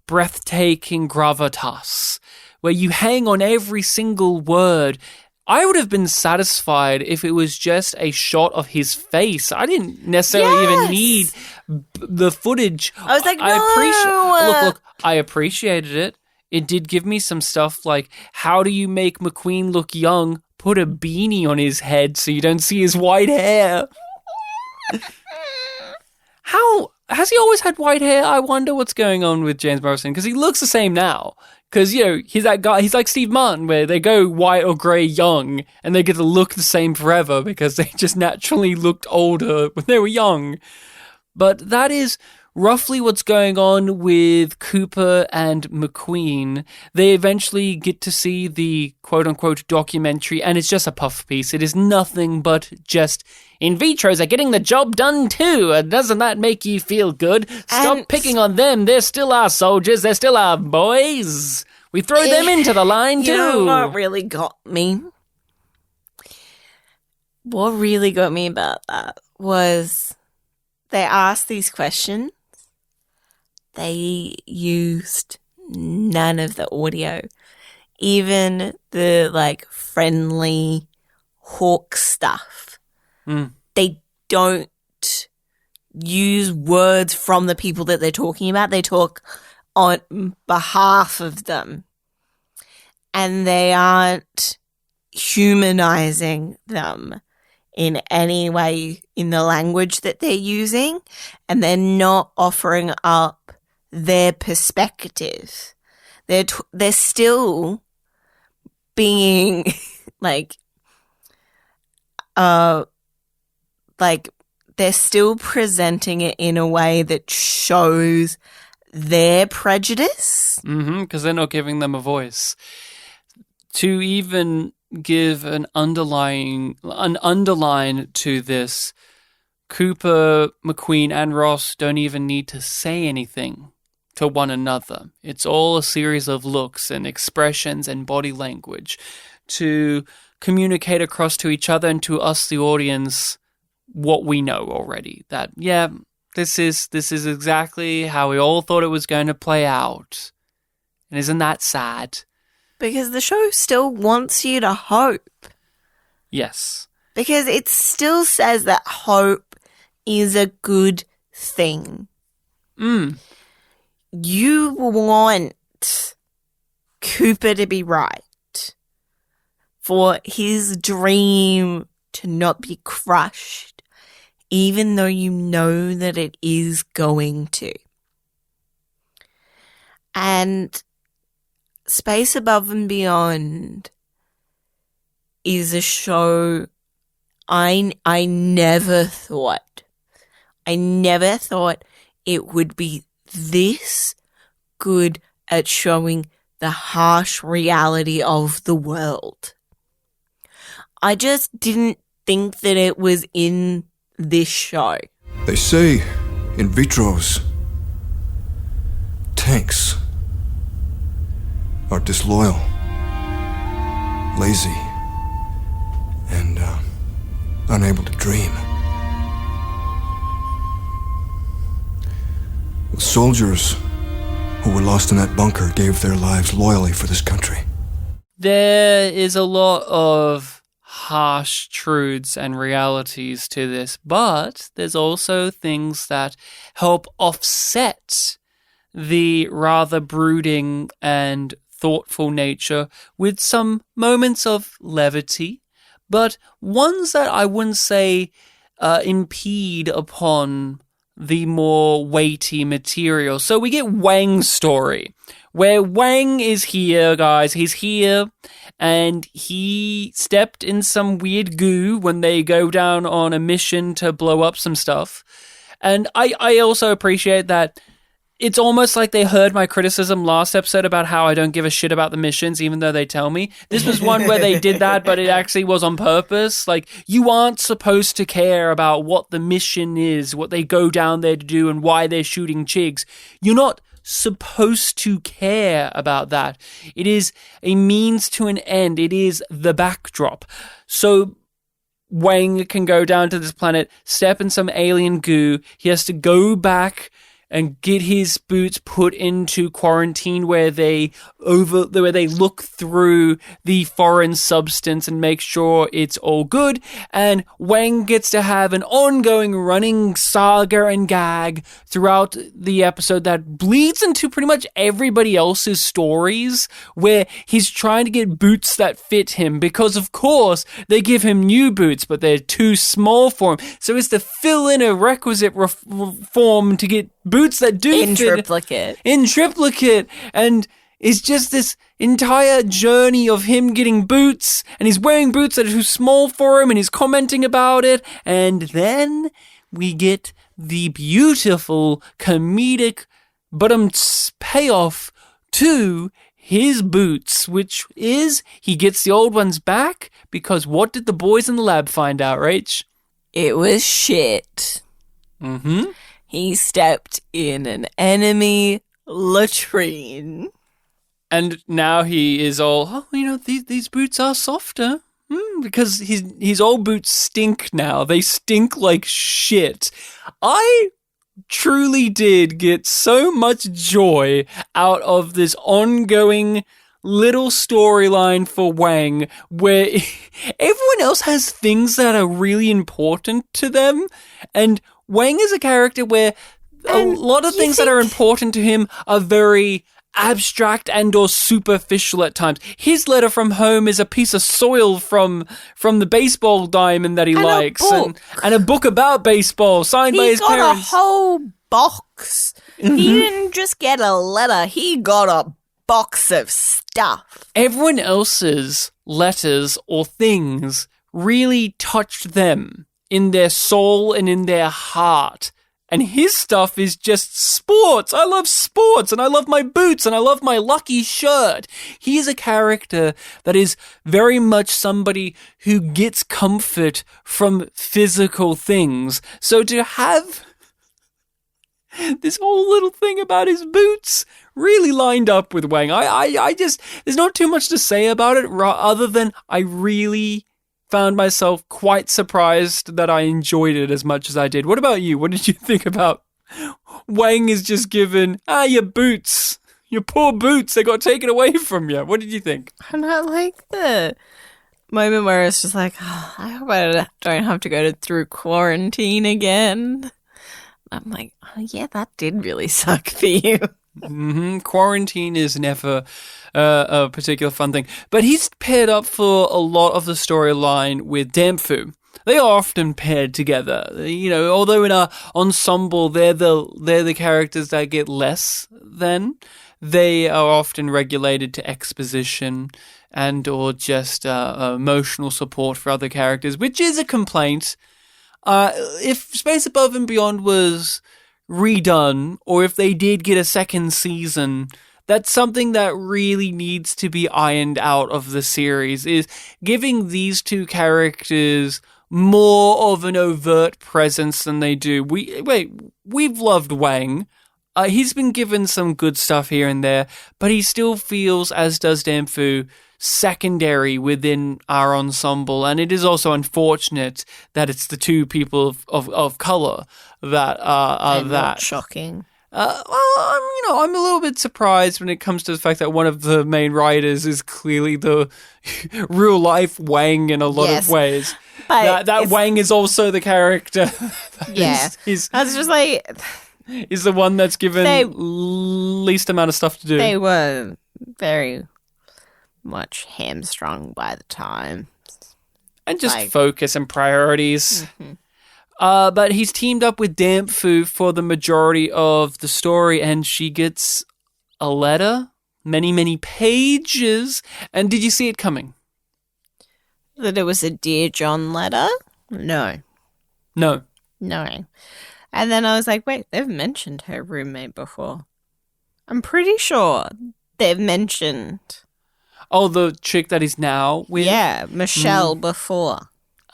breathtaking gravitas, where you hang on every single word. I would have been satisfied if it was just a shot of his face. I didn't necessarily even need the footage. I was like, no. Look, I appreciated it. It did give me some stuff like, how do you make McQueen look young? Put a beanie on his head so you don't see his white hair. How has he always had white hair? I wonder what's going on with James Morrison, because he looks the same now. Because, he's that guy, he's like Steve Martin, where they go white or grey young, and they get to look the same forever because they just naturally looked older when they were young. But that is roughly what's going on with Cooper and McQueen. They eventually get to see the quote-unquote documentary, and it's just a puff piece. It is nothing but just, in vitros are getting the job done too. Doesn't that make you feel good? Stop picking on them. They're still our soldiers. They're still our boys. We throw them into the line too. You know what really got me? What really got me about that was they asked these questions. They used none of the audio. Even the, friendly hawk stuff. They don't use words from the people that they're talking about. They talk on behalf of them. And they aren't humanizing them in any way in the language that they're using. And they're not offering up their perspective. They're still being they're still presenting it in a way that shows their prejudice. Because they're not giving them a voice. To even give an underline to this, Cooper, McQueen, and Ross don't even need to say anything to one another. It's all a series of looks and expressions and body language to communicate across to each other and to us, the audience, what we know already. That, this is exactly how we all thought it was going to play out. And isn't that sad? Because the show still wants you to hope. Yes. Because it still says that hope is a good thing. You want Cooper to be right, for his dream to not be crushed, even though you know that it is going to. And Space Above and Beyond is a show I never thought it would be this good at showing the harsh reality of the world. I just didn't think that it was in this show. They say in vitros, tanks are disloyal, lazy, and unable to dream. The soldiers who were lost in that bunker gave their lives loyally for this country. There is a lot of harsh truths and realities to this, but there's also things that help offset the rather brooding and thoughtful nature with some moments of levity, but ones that I wouldn't say impede upon the more weighty material. So we get Wang's story, where Wang is here, guys. He's here, and he stepped in some weird goo when they go down on a mission to blow up some stuff. And I also appreciate that it's almost like they heard my criticism last episode about how I don't give a shit about the missions, even though they tell me. This was one where they did that, but it actually was on purpose. Like, you aren't supposed to care about what the mission is, what they go down there to do, and why they're shooting chigs. You're not supposed to care about that. It is a means to an end. It is the backdrop. So Wang can go down to this planet, step in some alien goo. He has to go back and get his boots put into quarantine where they look through the foreign substance and make sure it's all good. And Wang gets to have an ongoing running saga and gag throughout the episode that bleeds into pretty much everybody else's stories, where he's trying to get boots that fit him because, of course, they give him new boots, but they're too small for him. So he has to fill in a requisite form to get boots that do in triplicate. In triplicate. And it's just this entire journey of him getting boots, and he's wearing boots that are too small for him, and he's commenting about it. And then we get the beautiful comedic payoff to his boots, which is he gets the old ones back because what did the boys in the lab find out, Rach? It was shit. Mm-hmm. He stepped in an enemy latrine. And now he is all, these boots are softer. Because his old boots stink now. They stink like shit. I truly did get so much joy out of this ongoing little storyline for Wang, where everyone else has things that are really important to them, and Wang is a character where a lot of things that are important to him are very abstract and or superficial at times. His letter from home is a piece of soil from the baseball diamond that he likes, and a book about baseball signed by his parents. He got a whole box. Mm-hmm. He didn't just get a letter. He got a box of stuff. Everyone else's letters or things really touched them in their soul and in their heart. And his stuff is just sports. I love sports, and I love my boots, and I love my lucky shirt. He is a character that is very much somebody who gets comfort from physical things. So to have this whole little thing about his boots really lined up with Wang, I just, there's not too much to say about it other than I really found myself quite surprised that I enjoyed it as much as I did. What about you? What did you think about Wang is just given, your boots, your poor boots, they got taken away from you. What did you think? And I like the moment where it's just like, I hope I don't have to go through quarantine again. I'm like, yeah, that did really suck for you. Mm-hmm. Quarantine is never a particular fun thing. But he's paired up for a lot of the storyline with Damfu. They are often paired together. Although in our ensemble, they're the characters that get less than. They are often regulated to exposition and or just emotional support for other characters, which is a complaint. If Space Above and Beyond was redone, or if they did get a second season, that's something that really needs to be ironed out of the series, is giving these two characters more of an overt presence than they do. We've loved Wang. He's been given some good stuff here and there, but he still feels, as does Damfu, secondary within our ensemble, and it is also unfortunate that it's the two people of color that are that. Not shocking. I'm a little bit surprised when it comes to the fact that one of the main writers is clearly the real life Wang in a lot of ways. But that Wang is also the character. Yeah, I was just like, is the one that's given least amount of stuff to do. They were very much hamstrung by the time. And just focus and priorities. Mm-hmm. But he's teamed up with Damfu for the majority of the story, and she gets a letter, many, many pages. And did you see it coming? That it was a Dear John letter? No. And then I was like, wait, they've mentioned her roommate before. I'm pretty sure they've mentioned. Oh, the chick that he's now with? Yeah, Michelle before.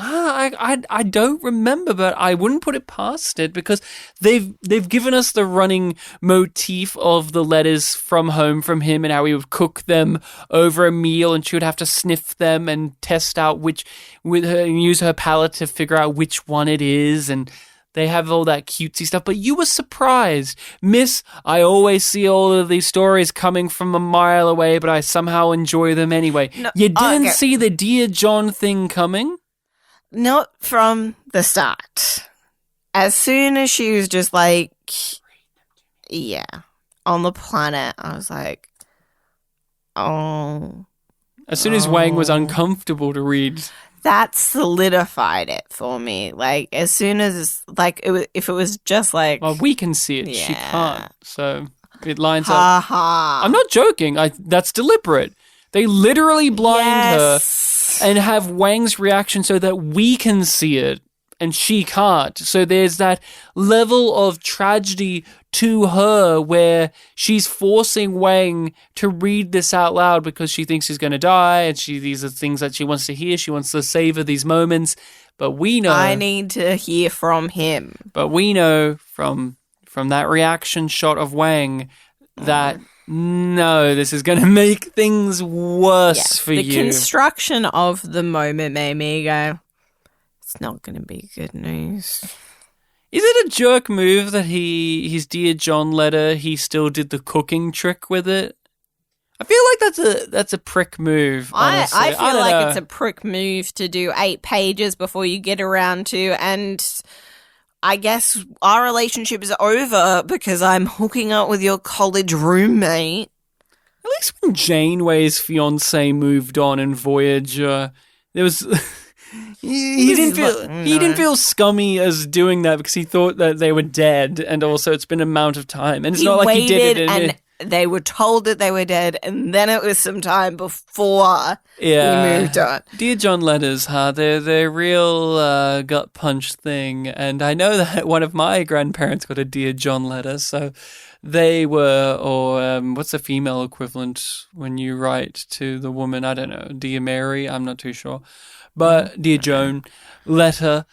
I don't remember, but I wouldn't put it past it because they've given us the running motif of the letters from home from him and how he would cook them over a meal and she would have to sniff them and test out which with her and use her palate to figure out which one it is, and they have all that cutesy stuff. But you were surprised, Miss. I always see all of these stories coming from a mile away, but I somehow enjoy them anyway. No, you didn't see the Dear John thing coming? Not from the start. As soon as she was just like, yeah, on the planet, I was like, oh. As soon as Wang was uncomfortable to read. That solidified it for me. Like, as soon as, like, if it was just like. Well, we can see it. Yeah. She can't. So it lines up. Ha. I'm not joking. That's deliberate. They literally blind her and have Wang's reaction so that we can see it and she can't. So there's that level of tragedy to her where she's forcing Wang to read this out loud because she thinks he's going to die and these are things that she wants to hear. She wants to savor these moments. But we know... I need to hear from him. But we know from that reaction shot of Wang that... No, this is going to make things worse for you. The construction of the moment made me go, it's not going to be good news. Is it a jerk move that his Dear John letter, he still did the cooking trick with it? I feel like that's a prick move, honestly. I feel like it's a prick move to do 8 pages before you get around to, and... I guess our relationship is over because I'm hooking up with your college roommate. At least when Janeway's fiancé moved on in Voyager, there was he didn't feel scummy as doing that because he thought that they were dead, and also it's been an amount of time, and it's not like he did it. And they were told that they were dead, and then it was some time before he moved on. Dear John letters, they're real gut punch thing, and I know that one of my grandparents got a Dear John letter, so they were, or what's the female equivalent when you write to the woman? I don't know, Dear Mary, I'm not too sure, but Dear Joan letter.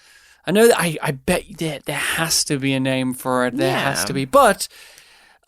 I know that I bet there has to be a name for it. There has to be, but.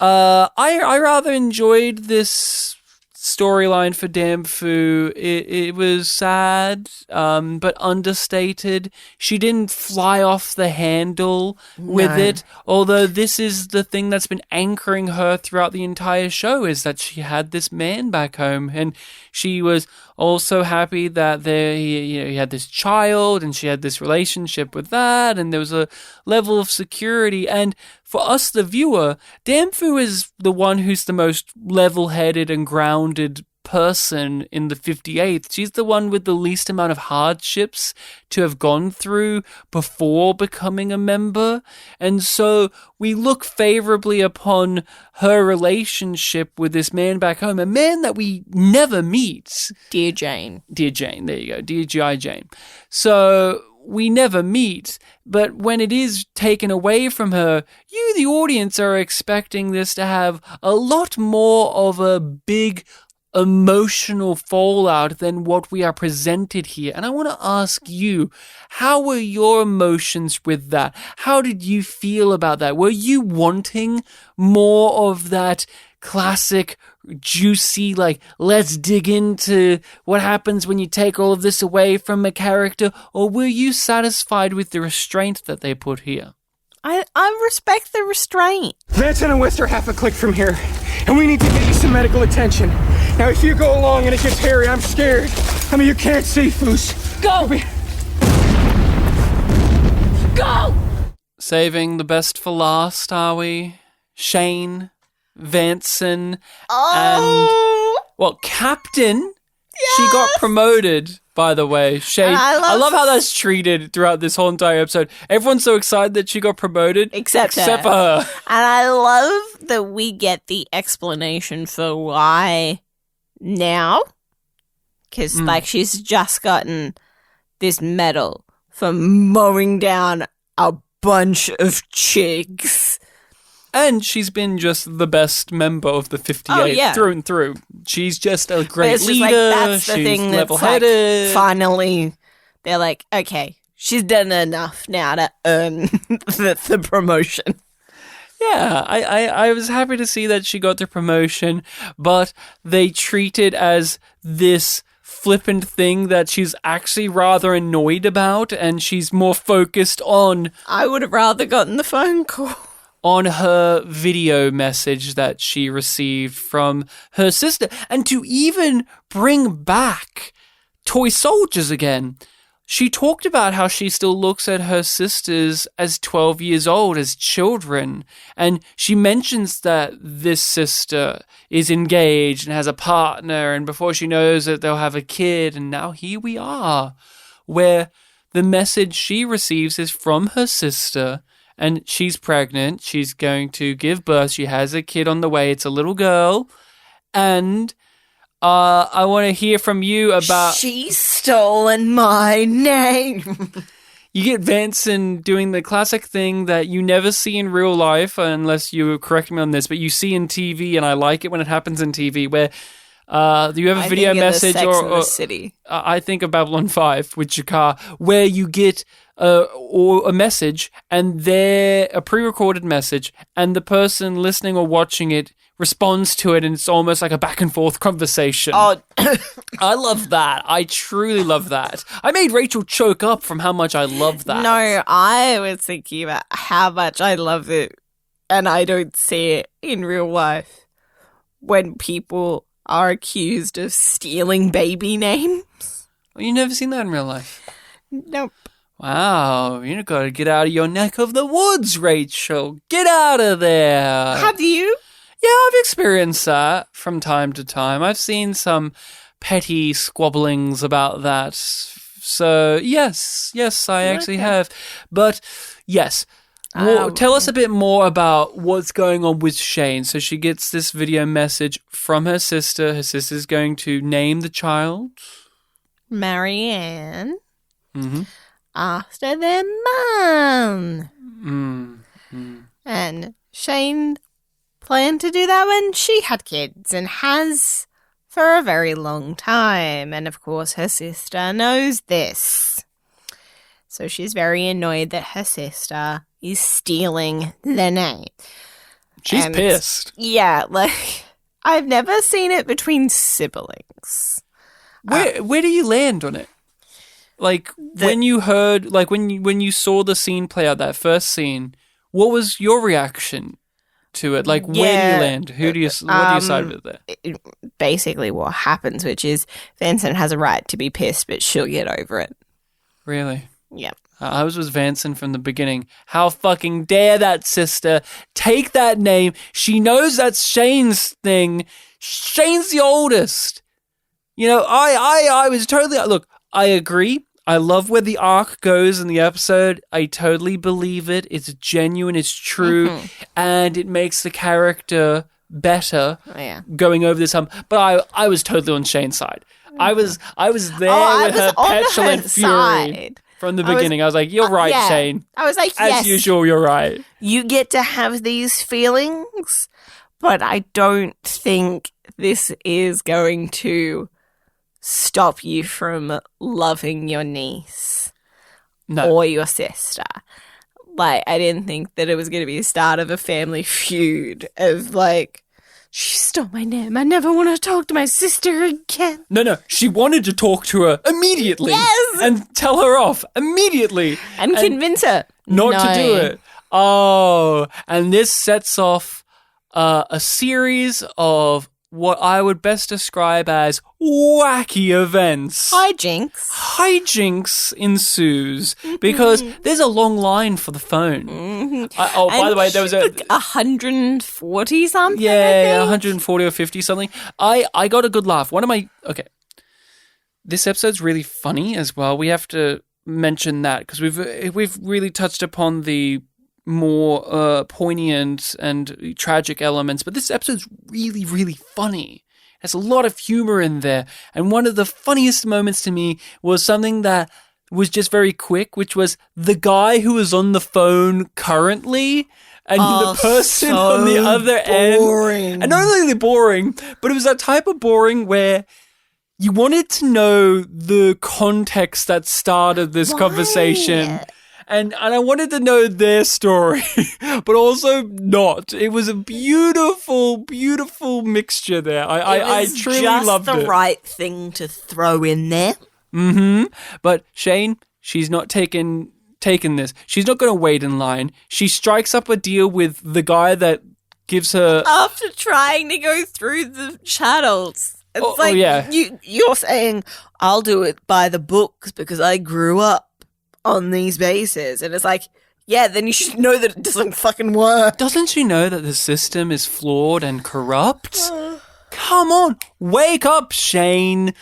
I rather enjoyed this storyline for Damfu. It was sad, but understated. She didn't fly off the handle with it, although this is the thing that's been anchoring her throughout the entire show, is that she had this man back home, and she was also happy that he had this child, and she had this relationship with that, and there was a level of security. And for us, the viewer, Damfu is the one who's the most level-headed and grounded person in the 58th. She's the one with the least amount of hardships to have gone through before becoming a member. And so we look favorably upon her relationship with this man back home, a man that we never meet. Dear Jane. Dear Jane, there you go. Dear G.I. Jane. So we never meet, but when it is taken away from her, you, the audience, are expecting this to have a lot more of a big emotional fallout than what we are presented here. And I want to ask you, how were your emotions with that? How did you feel about that? Were you wanting more of that classic, juicy, like, let's dig into what happens when you take all of this away from a character? Or were you satisfied with the restraint that they put here? I respect the restraint. Vanson and West are half a click from here, and we need to get you some medical attention. Now, if you go along and it gets hairy, I'm scared. I mean, you can't see, Foos. Go! Go! Saving the best for last, are we? Shane, Vanson, and... well, Captain... Yes! She got promoted, by the way. Shane, I love how that's treated throughout this whole entire episode. Everyone's so excited that she got promoted. Except for her. And I love that we get the explanation for why now. Because, like, she's just gotten this medal for mowing down a bunch of chicks. And she's been just the best member of the 58 through and through. She's just a great leader. Like, that's the she's thing level-headed. Like, finally, they're like, okay, she's done enough now to earn the promotion. Yeah, I was happy to see that she got the promotion, but they treat it as this flippant thing that she's actually rather annoyed about, and she's more focused on... I would have rather gotten the phone call. On her video message that she received from her sister. And to even bring back toy soldiers again. She talked about how she still looks at her sisters as 12 years old, as children. And she mentions that this sister is engaged and has a partner, and before she knows it, they'll have a kid. And now here we are, where the message she receives is from her sister, and she's pregnant. She's going to give birth. She has a kid on the way. It's a little girl. And I want to hear from you about... She's stolen my name. You get Vanson doing the classic thing that you never see in real life, unless you correct me on this, but you see in TV, and I like it when it happens in TV, where you have a video message or City. I think of Babylon 5 with Jakar, where you get or a message, and they're a pre-recorded message, and the person listening or watching it responds to it, and it's almost like a back and forth conversation. Oh, I love that. I truly love that. I made Rachel choke up from how much I love that. No, I was thinking about how much I love it, and I don't see it in real life when people are accused of stealing baby names. Well, you've never seen that in real life? Nope. Wow, you got to get out of your neck of the woods, Rachel. Get out of there. Have you? Yeah, I've experienced that from time to time. I've seen some petty squabblings about that. So, yes, I actually have. But, yes, tell us a bit more about what's going on with Shane. So she gets this video message from her sister. Her sister's going to name the child Marianne. After their mum. And Shane planned to do that when she had kids, and has for a very long time. And of course her sister knows this. So she's very annoyed that her sister is stealing the name. She's pissed. Yeah, like, I've never seen it between siblings. Where do you land on it? Like, when you heard, like, when you saw the scene play out, that first scene, what was your reaction to it? Like, where do you land? What do you side with there? Basically what happens, which is Vincent has a right to be pissed, but she'll get over it. Really? Yeah. I was with Vanson from the beginning. How fucking dare that sister take that name? She knows that's Shane's thing. Shane's the oldest. You know, I was totally... Look, I agree. I love where the arc goes in the episode. I totally believe it. It's genuine. It's true. And it makes the character better going over this hump. But I was totally on Shane's side. I was there with her petulant fury from the beginning. I was like, you're right, Shane. I was like, yes. As usual, you're right. You get to have these feelings, but I don't think this is going to stop you from loving your niece or your sister. Like, I didn't think that it was going to be the start of a family feud of like, she stole my name. I never want to talk to my sister again. No. She wanted to talk to her immediately. Yes! And tell her off immediately. And convince her. Not to do it. Oh, and this sets off a series of what I would best describe as wacky events. Hijinks ensues because there's a long line for the phone. By the way, there was 140 something. Yeah, 140 or 50 something. I got a good laugh. Okay. This episode's really funny as well. We have to mention that because we've really touched upon the more poignant and tragic elements, but this episode's really, really funny. There's a lot of humor in there, and one of the funniest moments to me was something that was just very quick, which was the guy who was on the phone currently and the person on the other end. And not only boring, but it was that type of boring where you wanted to know the context that started this conversation. And I wanted to know their story, but also not. It was a beautiful, beautiful mixture there. I truly loved it. Just the right thing to throw in there. Mm-hmm. But Shane, she's not taking this. She's not going to wait in line. She strikes up a deal with the guy that gives her... After trying to go through the channels. It's you're saying, I'll do it by the books because I grew up on these bases. And it's like, yeah, then you should know that it doesn't fucking work. Doesn't she know that the system is flawed and corrupt? Come on, wake up, Shane.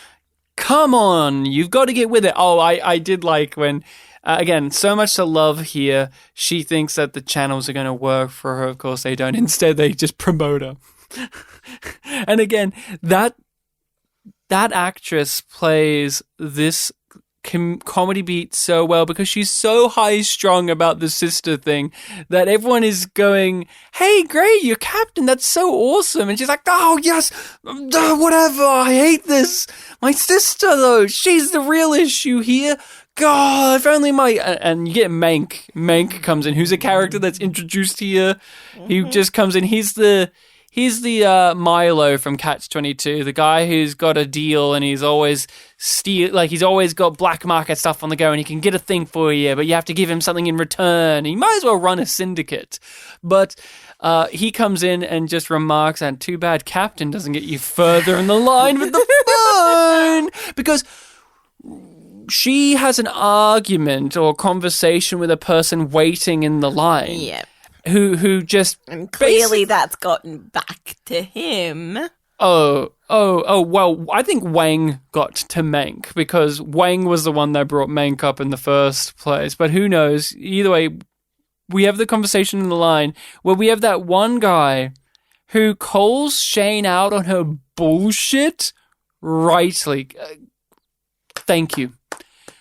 Come on, you've got to get with it. Oh, I did like when, again, so much to love here. She thinks that the channels are going to work for her. Of course they don't. Instead, they just promote her. And again, that actress plays this comedy beat so well because she's so high-strung about the sister thing that everyone is going, hey, great, you're captain, that's so awesome. And she's like, oh, yes, whatever, I hate this. My sister, though, she's the real issue here. God, if only and you get Mank. Mank comes in, who's a character that's introduced here. He just comes in, he's the Milo from Catch-22, the guy who's got a deal and he's always he's always got black market stuff on the go and he can get a thing for you, but you have to give him something in return. He might as well run a syndicate. But he comes in and just remarks, and too bad Captain doesn't get you further in the line with the phone, because she has an argument or conversation with a person waiting in the line. Yeah. Who just... And clearly that's gotten back to him. Oh, well, I think Wang got to Mank because Wang was the one that brought Mank up in the first place. But who knows? Either way, we have the conversation in the line where we have that one guy who calls Shane out on her bullshit rightly. Thank you.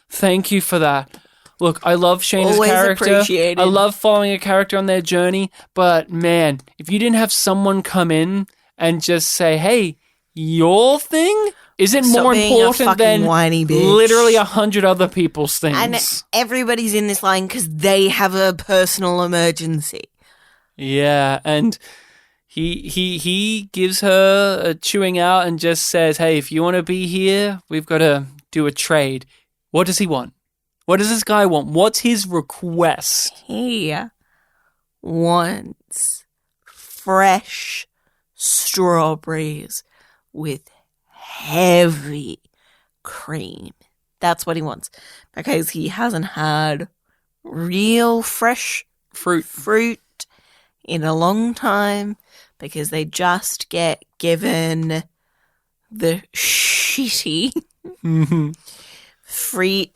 Thank you for that. Look, I love Shane's Always character. appreciated. I love following a character on their journey. But, man, if you didn't have someone come in and just say, hey, your thing isn't Stop more being a important fucking than whiny bitch. literally 100 other people's things. And everybody's in this line because they have a personal emergency. Yeah, and he gives her a chewing out and just says, hey, if you want to be here, we've got to do a trade. What does he want? What does this guy want? What's his request? He wants fresh strawberries with heavy cream. That's what he wants. Because he hasn't had real fresh fruit in a long time. Because they just get given the shitty... free,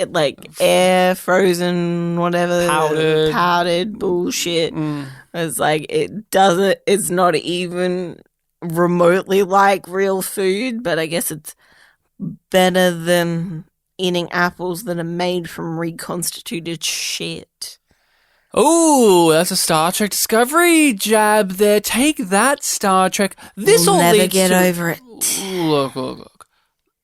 air frozen, whatever, powdered bullshit. It's like, it's not even remotely like real food, but I guess it's better than eating apples that are made from reconstituted shit. Oh, that's a Star Trek Discovery jab there. Take that, Star Trek. This We'll all never leads get to... over it. Look.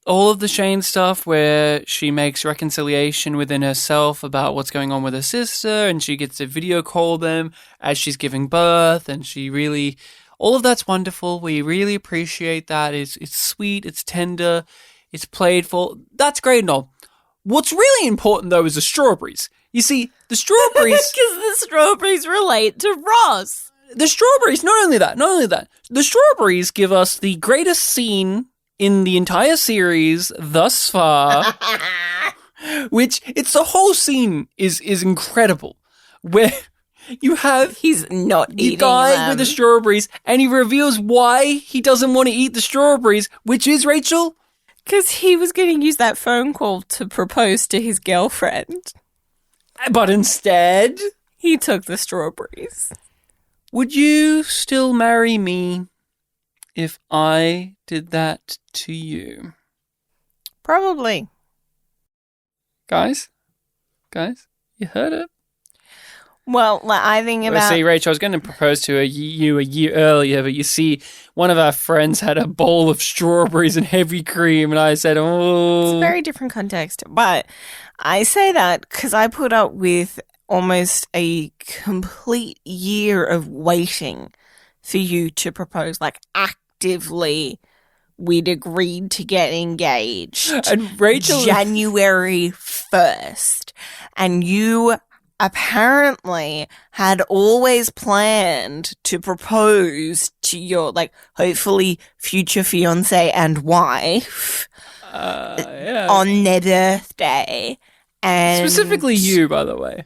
All of the Shane stuff where she makes reconciliation within herself about what's going on with her sister, and she gets to video call them as she's giving birth, and she really... All of that's wonderful. We really appreciate that. It's sweet, it's tender, it's playful. That's great and all. What's really important, though, is the strawberries. You see, the strawberries... Because the strawberries relate to Ross. The strawberries, not only that. The strawberries give us the greatest scene in the entire series thus far, which the whole scene is incredible, where you have he's not the eating guy them with the strawberries, and he reveals why he doesn't want to eat the strawberries, which is, Rachel? Because he was going to use that phone call to propose to his girlfriend. But instead... he took the strawberries. Would you still marry me if I did that to you? Probably. Guys, Guys, you heard it. Well, like, I think about... See, Rachel, I was going to propose to you a year earlier, but you see, one of our friends had a bowl of strawberries and heavy cream, and I said, oh... It's a very different context. But I say that because I put up with almost a complete year of waiting for you to propose, like, actively... We'd agreed to get engaged. And Rachel... January 1st. And you apparently had always planned to propose to your, like, hopefully future fiance and wife on their birthday. And specifically you, by the way.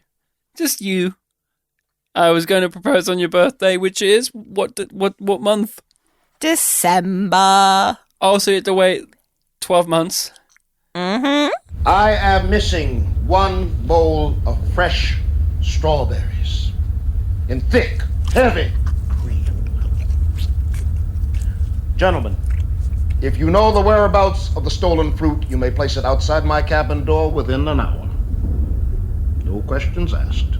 Just you. I was going to propose on your birthday, which is what month? December. Oh, so you have to wait 12 months? Mm-hmm. I am missing one bowl of fresh strawberries in thick, heavy cream. Gentlemen, if you know the whereabouts of the stolen fruit, you may place it outside my cabin door within an hour. No questions asked.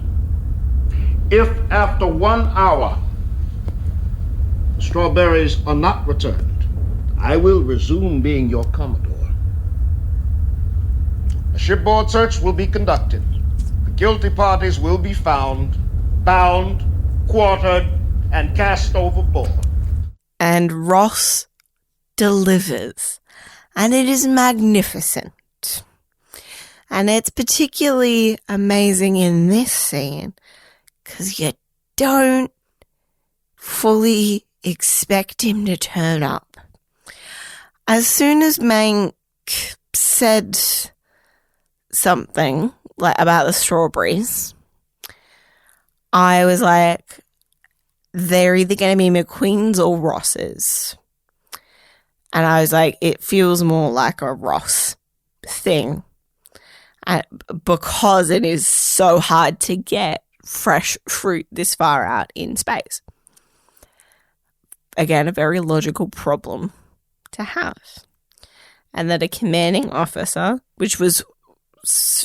If after 1 hour the strawberries are not returned, I will resume being your Commodore. A shipboard search will be conducted. The guilty parties will be found, bound, quartered, and cast overboard. And Ross delivers. And it is magnificent. And it's particularly amazing in this scene because you don't fully expect him to turn up. As soon as Mank said something like about the strawberries, I was like, they're either going to be McQueen's or Ross's. And I was like, it feels more like a Ross thing. Because it is so hard to get fresh fruit this far out in space. Again, a very logical problem to have. And that a commanding officer, which was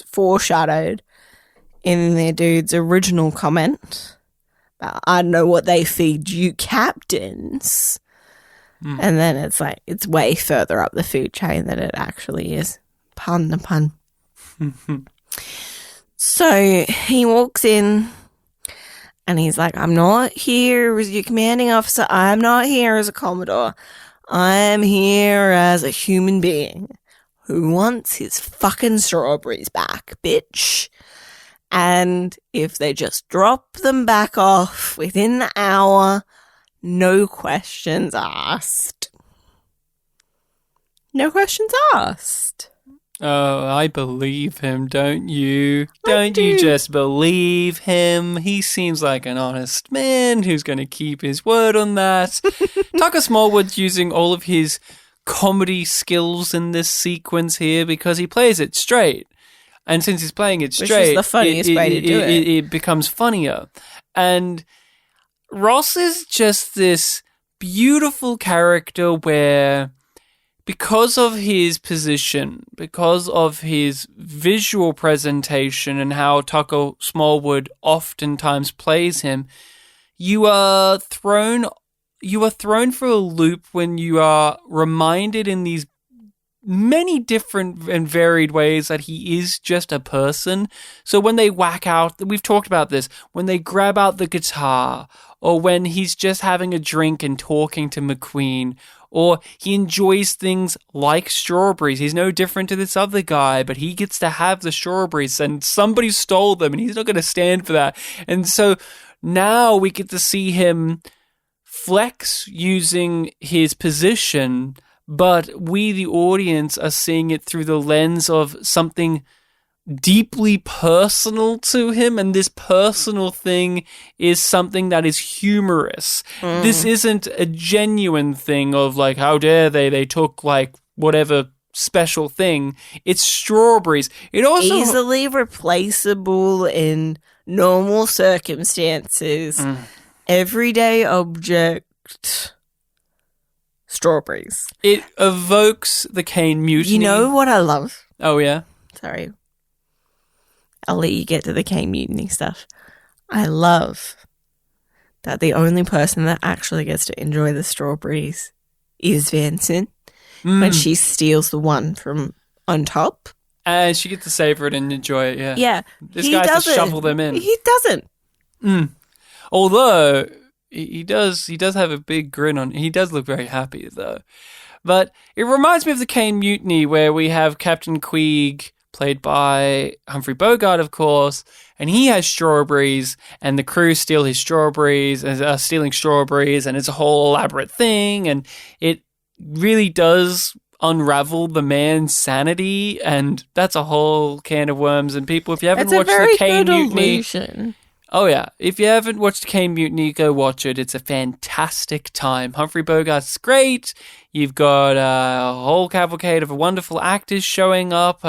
foreshadowed in their dude's original comment, I don't know what they feed you captains. And then it's like, it's way further up the food chain than it actually is. Pun the pun. So he walks in and he's like, I'm not here as your commanding officer. I'm not here as a Commodore. I'm here as a human being who wants his fucking strawberries back, bitch. And if they just drop them back off within the hour, no questions asked. No questions asked. Oh, I believe him, don't you? Don't you just believe him? He seems like an honest man who's going to keep his word on that. Tucker Smallwood's using all of his comedy skills in this sequence here because he plays it straight. And since he's playing it straight, which is the funniest way to do it. It becomes funnier. And Ross is just this beautiful character where, because of his position, because of his visual presentation and how Tucker Smallwood oftentimes plays him, you are thrown for a loop when you are reminded in these many different and varied ways that he is just a person. So when they whack out, we've talked about this, when they grab out the guitar, or when he's just having a drink and talking to McQueen, or he enjoys things like strawberries. He's no different to this other guy, but he gets to have the strawberries and somebody stole them and he's not going to stand for that. And so now we get to see him flex using his position, but we, the audience, are seeing it through the lens of something deeply personal to him, and this personal thing is something that is humorous. This isn't a genuine thing of like, how dare they took like whatever special thing. It's strawberries. It also easily replaceable in normal circumstances. Everyday object. Strawberries. It evokes the Caine Mutiny. You know what I love? Oh yeah. Sorry. I'll let you get to the K-Mutiny stuff. I love that the only person that actually gets to enjoy the strawberries is Vincent when she steals the one from on top. And she gets to savor it and enjoy it, yeah. Yeah. This guy has to shovel them in. He doesn't. Although, he does have a big grin on. He does look very happy, though. But it reminds me of the Kane Mutiny, where we have Captain Queeg, played by Humphrey Bogart, of course, and he has strawberries, and the crew steal his strawberries, and stealing strawberries, and it's a whole elaborate thing, and it really does unravel the man's sanity, and that's a whole can of worms. And people, if you haven't watched the Kane Mutiny, illusion. oh yeah, if you haven't watched Kane Mutiny, go watch it. It's a fantastic time. Humphrey Bogart's great. You've got a whole cavalcade of wonderful actors showing up.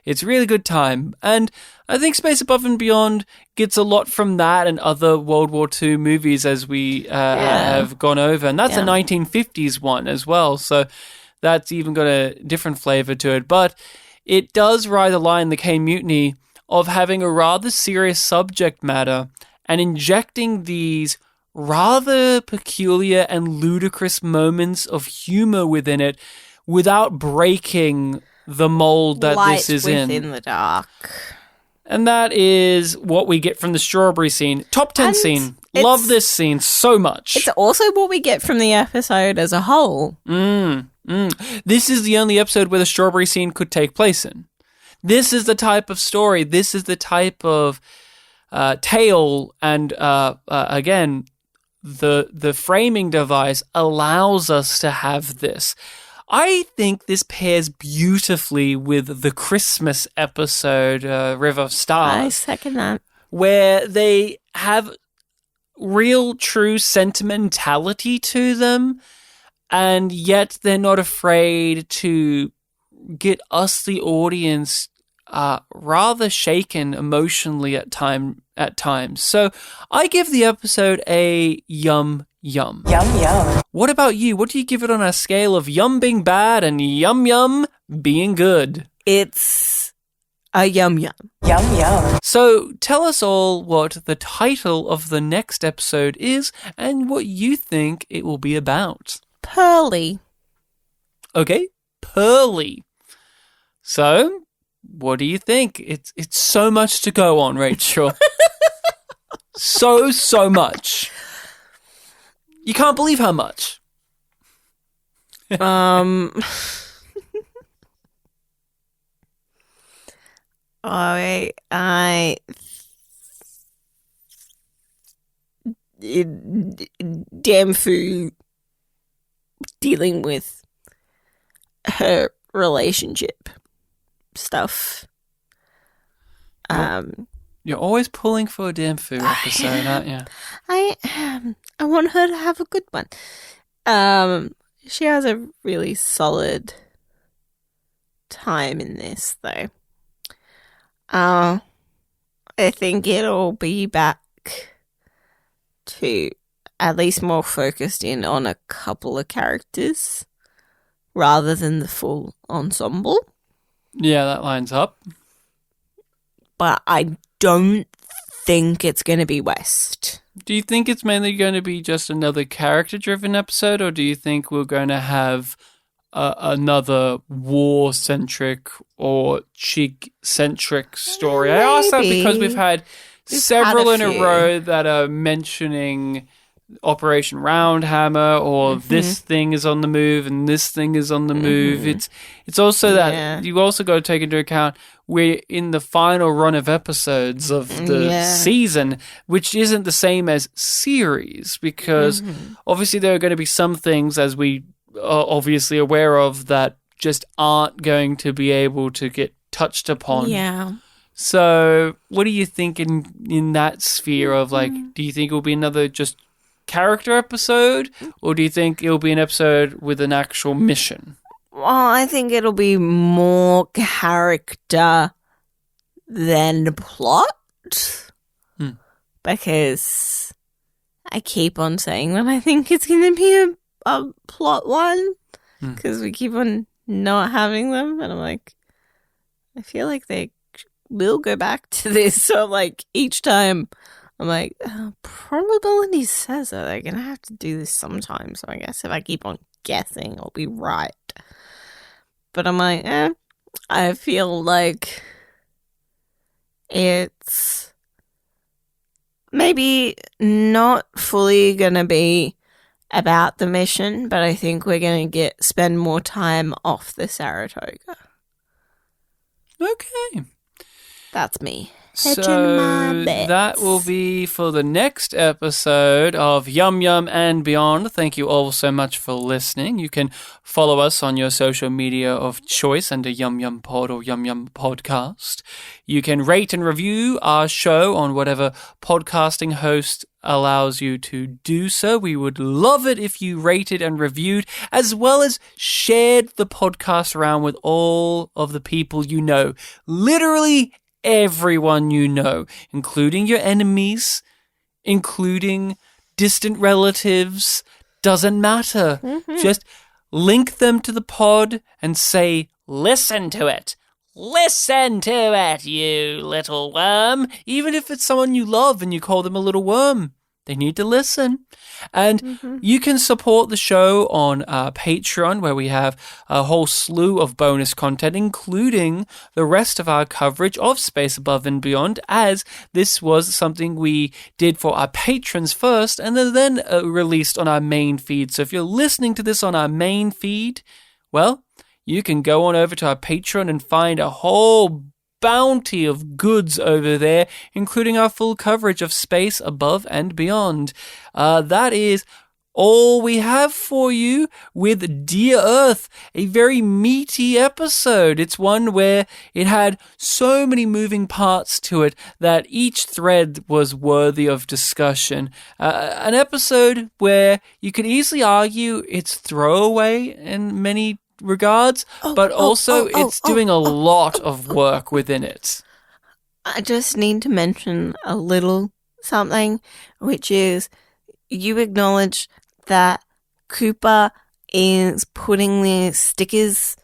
It's a really good time. And I think Space Above and Beyond gets a lot from that and other World War II movies as we have gone over. And that's a 1950s one as well. So that's even got a different flavor to it. But it does ride the line, the Kane Mutiny, of having a rather serious subject matter and injecting these rather peculiar and ludicrous moments of humor within it without breaking the mold that Light this is within the dark. And that is what we get from the strawberry scene. Top 10 scene. Love this scene so much. It's also what we get from the episode as a whole. This is the only episode where the strawberry scene could take place in. This is the type of story. This is the type of tale. And again, the framing device allows us to have this. I think this pairs beautifully with the Christmas episode, River of Stars. I second that. Where they have real, true sentimentality to them, and yet they're not afraid to get us, the audience, rather shaken emotionally at times. So I give the episode a yum yum. Yum yum. What about you? What do you give it on a scale of yum being bad and yum yum being good? It's a yum yum. Yum yum. So tell us all what the title of the next episode is and what you think it will be about. Pearly. Okay, Pearly. So, what do you think? It's so much to go on, Rachel. so much. You can't believe how much. Damn food dealing with her relationship stuff. You're always pulling for a damn food episode, aren't you? I want her to have a good one. She has a really solid time in this, though. I think it'll be back to at least more focused in on a couple of characters rather than the full ensemble. Yeah, that lines up. But I don't think it's going to be West. Do you think it's mainly going to be just another character-driven episode, or do you think we're going to have another war-centric or Chig-centric story? Maybe. I ask that because we've had several in a few. row that are mentioning Operation Roundhammer, or this thing is on the move and this thing is on the move. It's also that you also got to take into account we're in the final run of episodes of the season, which isn't the same as series, because obviously there are going to be some things, as we are obviously aware of, that just aren't going to be able to get touched upon. Yeah. So what do you think in that sphere of, like, do you think it will be another just character episode, or do you think it'll be an episode with an actual mission? Well, I think it'll be more character than plot. Because I keep on saying that I think it's going to be a plot one. Because we keep on not having them. And I'm like, I feel like they will go back to this. So, like, each time I'm like, probability says that they're going to have to do this sometime. So I guess if I keep on guessing, I'll be right. But I'm like, I feel like it's maybe not fully going to be about the mission, but I think we're going to spend more time off the Saratoga. Okay. That's me. So that will be for the next episode of Yum Yum and Beyond. Thank you all so much for listening. You can follow us on your social media of choice under YumYumPod or YumYumPodcast. You can rate and review our show on whatever podcasting host allows you to do so. We would love it if you rated and reviewed, as well as shared the podcast around with all of the people you know. Literally everyone you know, including your enemies, including distant relatives. Doesn't matter. Just link them to the pod and say, listen to it. Listen to it, you little worm. Even if it's someone you love and you call them a little worm, they need to listen. And you can support the show on Patreon, where we have a whole slew of bonus content, including the rest of our coverage of Space Above and Beyond, as this was something we did for our patrons first and then released on our main feed. So if you're listening to this on our main feed, well, you can go on over to our Patreon and find a whole bounty of goods over there, including our full coverage of Space Above and Beyond. That is all we have for you with Dear Earth, a very meaty episode. It's one where it had so many moving parts to it that each thread was worthy of discussion. An episode where you could easily argue it's throwaway in many regards, but also it's doing a lot of work within it. I just need to mention a little something, which is you acknowledge that Cooper is putting the stickers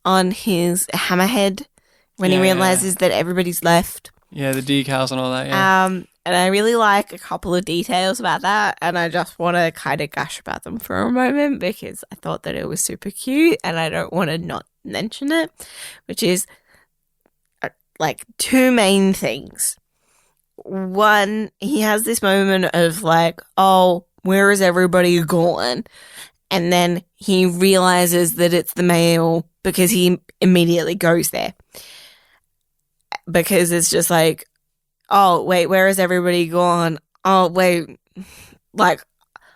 on his hammerhead when he realizes that everybody's left. Yeah, the decals and all that, yeah. And I really like a couple of details about that, and I just want to kind of gush about them for a moment because I thought that it was super cute, and I don't want to not mention it, which is like two main things. One, he has this moment of like, oh, where is everybody gone? And then he realizes that it's the mail because he immediately goes there. Because it's just like, oh, wait, where is everybody gone? Oh, wait, like,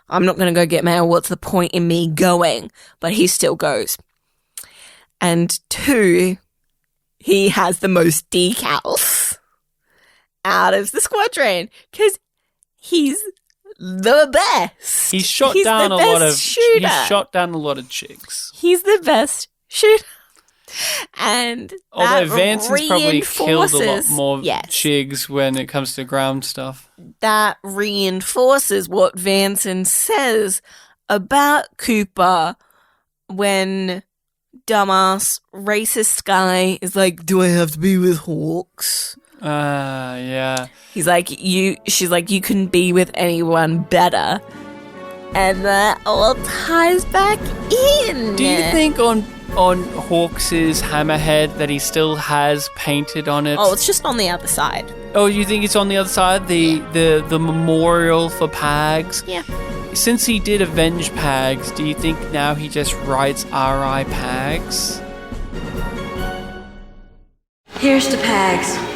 I'm not going to go get mail. What's the point in me going? But he still goes. And two, he has the most decals out of the squadron because he's the best. He's shot down a lot of chicks. He's the best shooter. And although Vance has probably killed a lot more chigs when it comes to ground stuff. That reinforces what Vanson says about Cooper when dumbass racist guy is like, do I have to be with Hawks? Yeah. She's like, you can be with anyone better. And that all ties back in. Do you think on Hawks' hammerhead that he still has painted on it? Oh, it's just on the other side. Oh, you think it's on the other side? The memorial for Pags? Yeah. Since he did avenge Pags, do you think now he just writes R.I. Pags? Here's to Pags.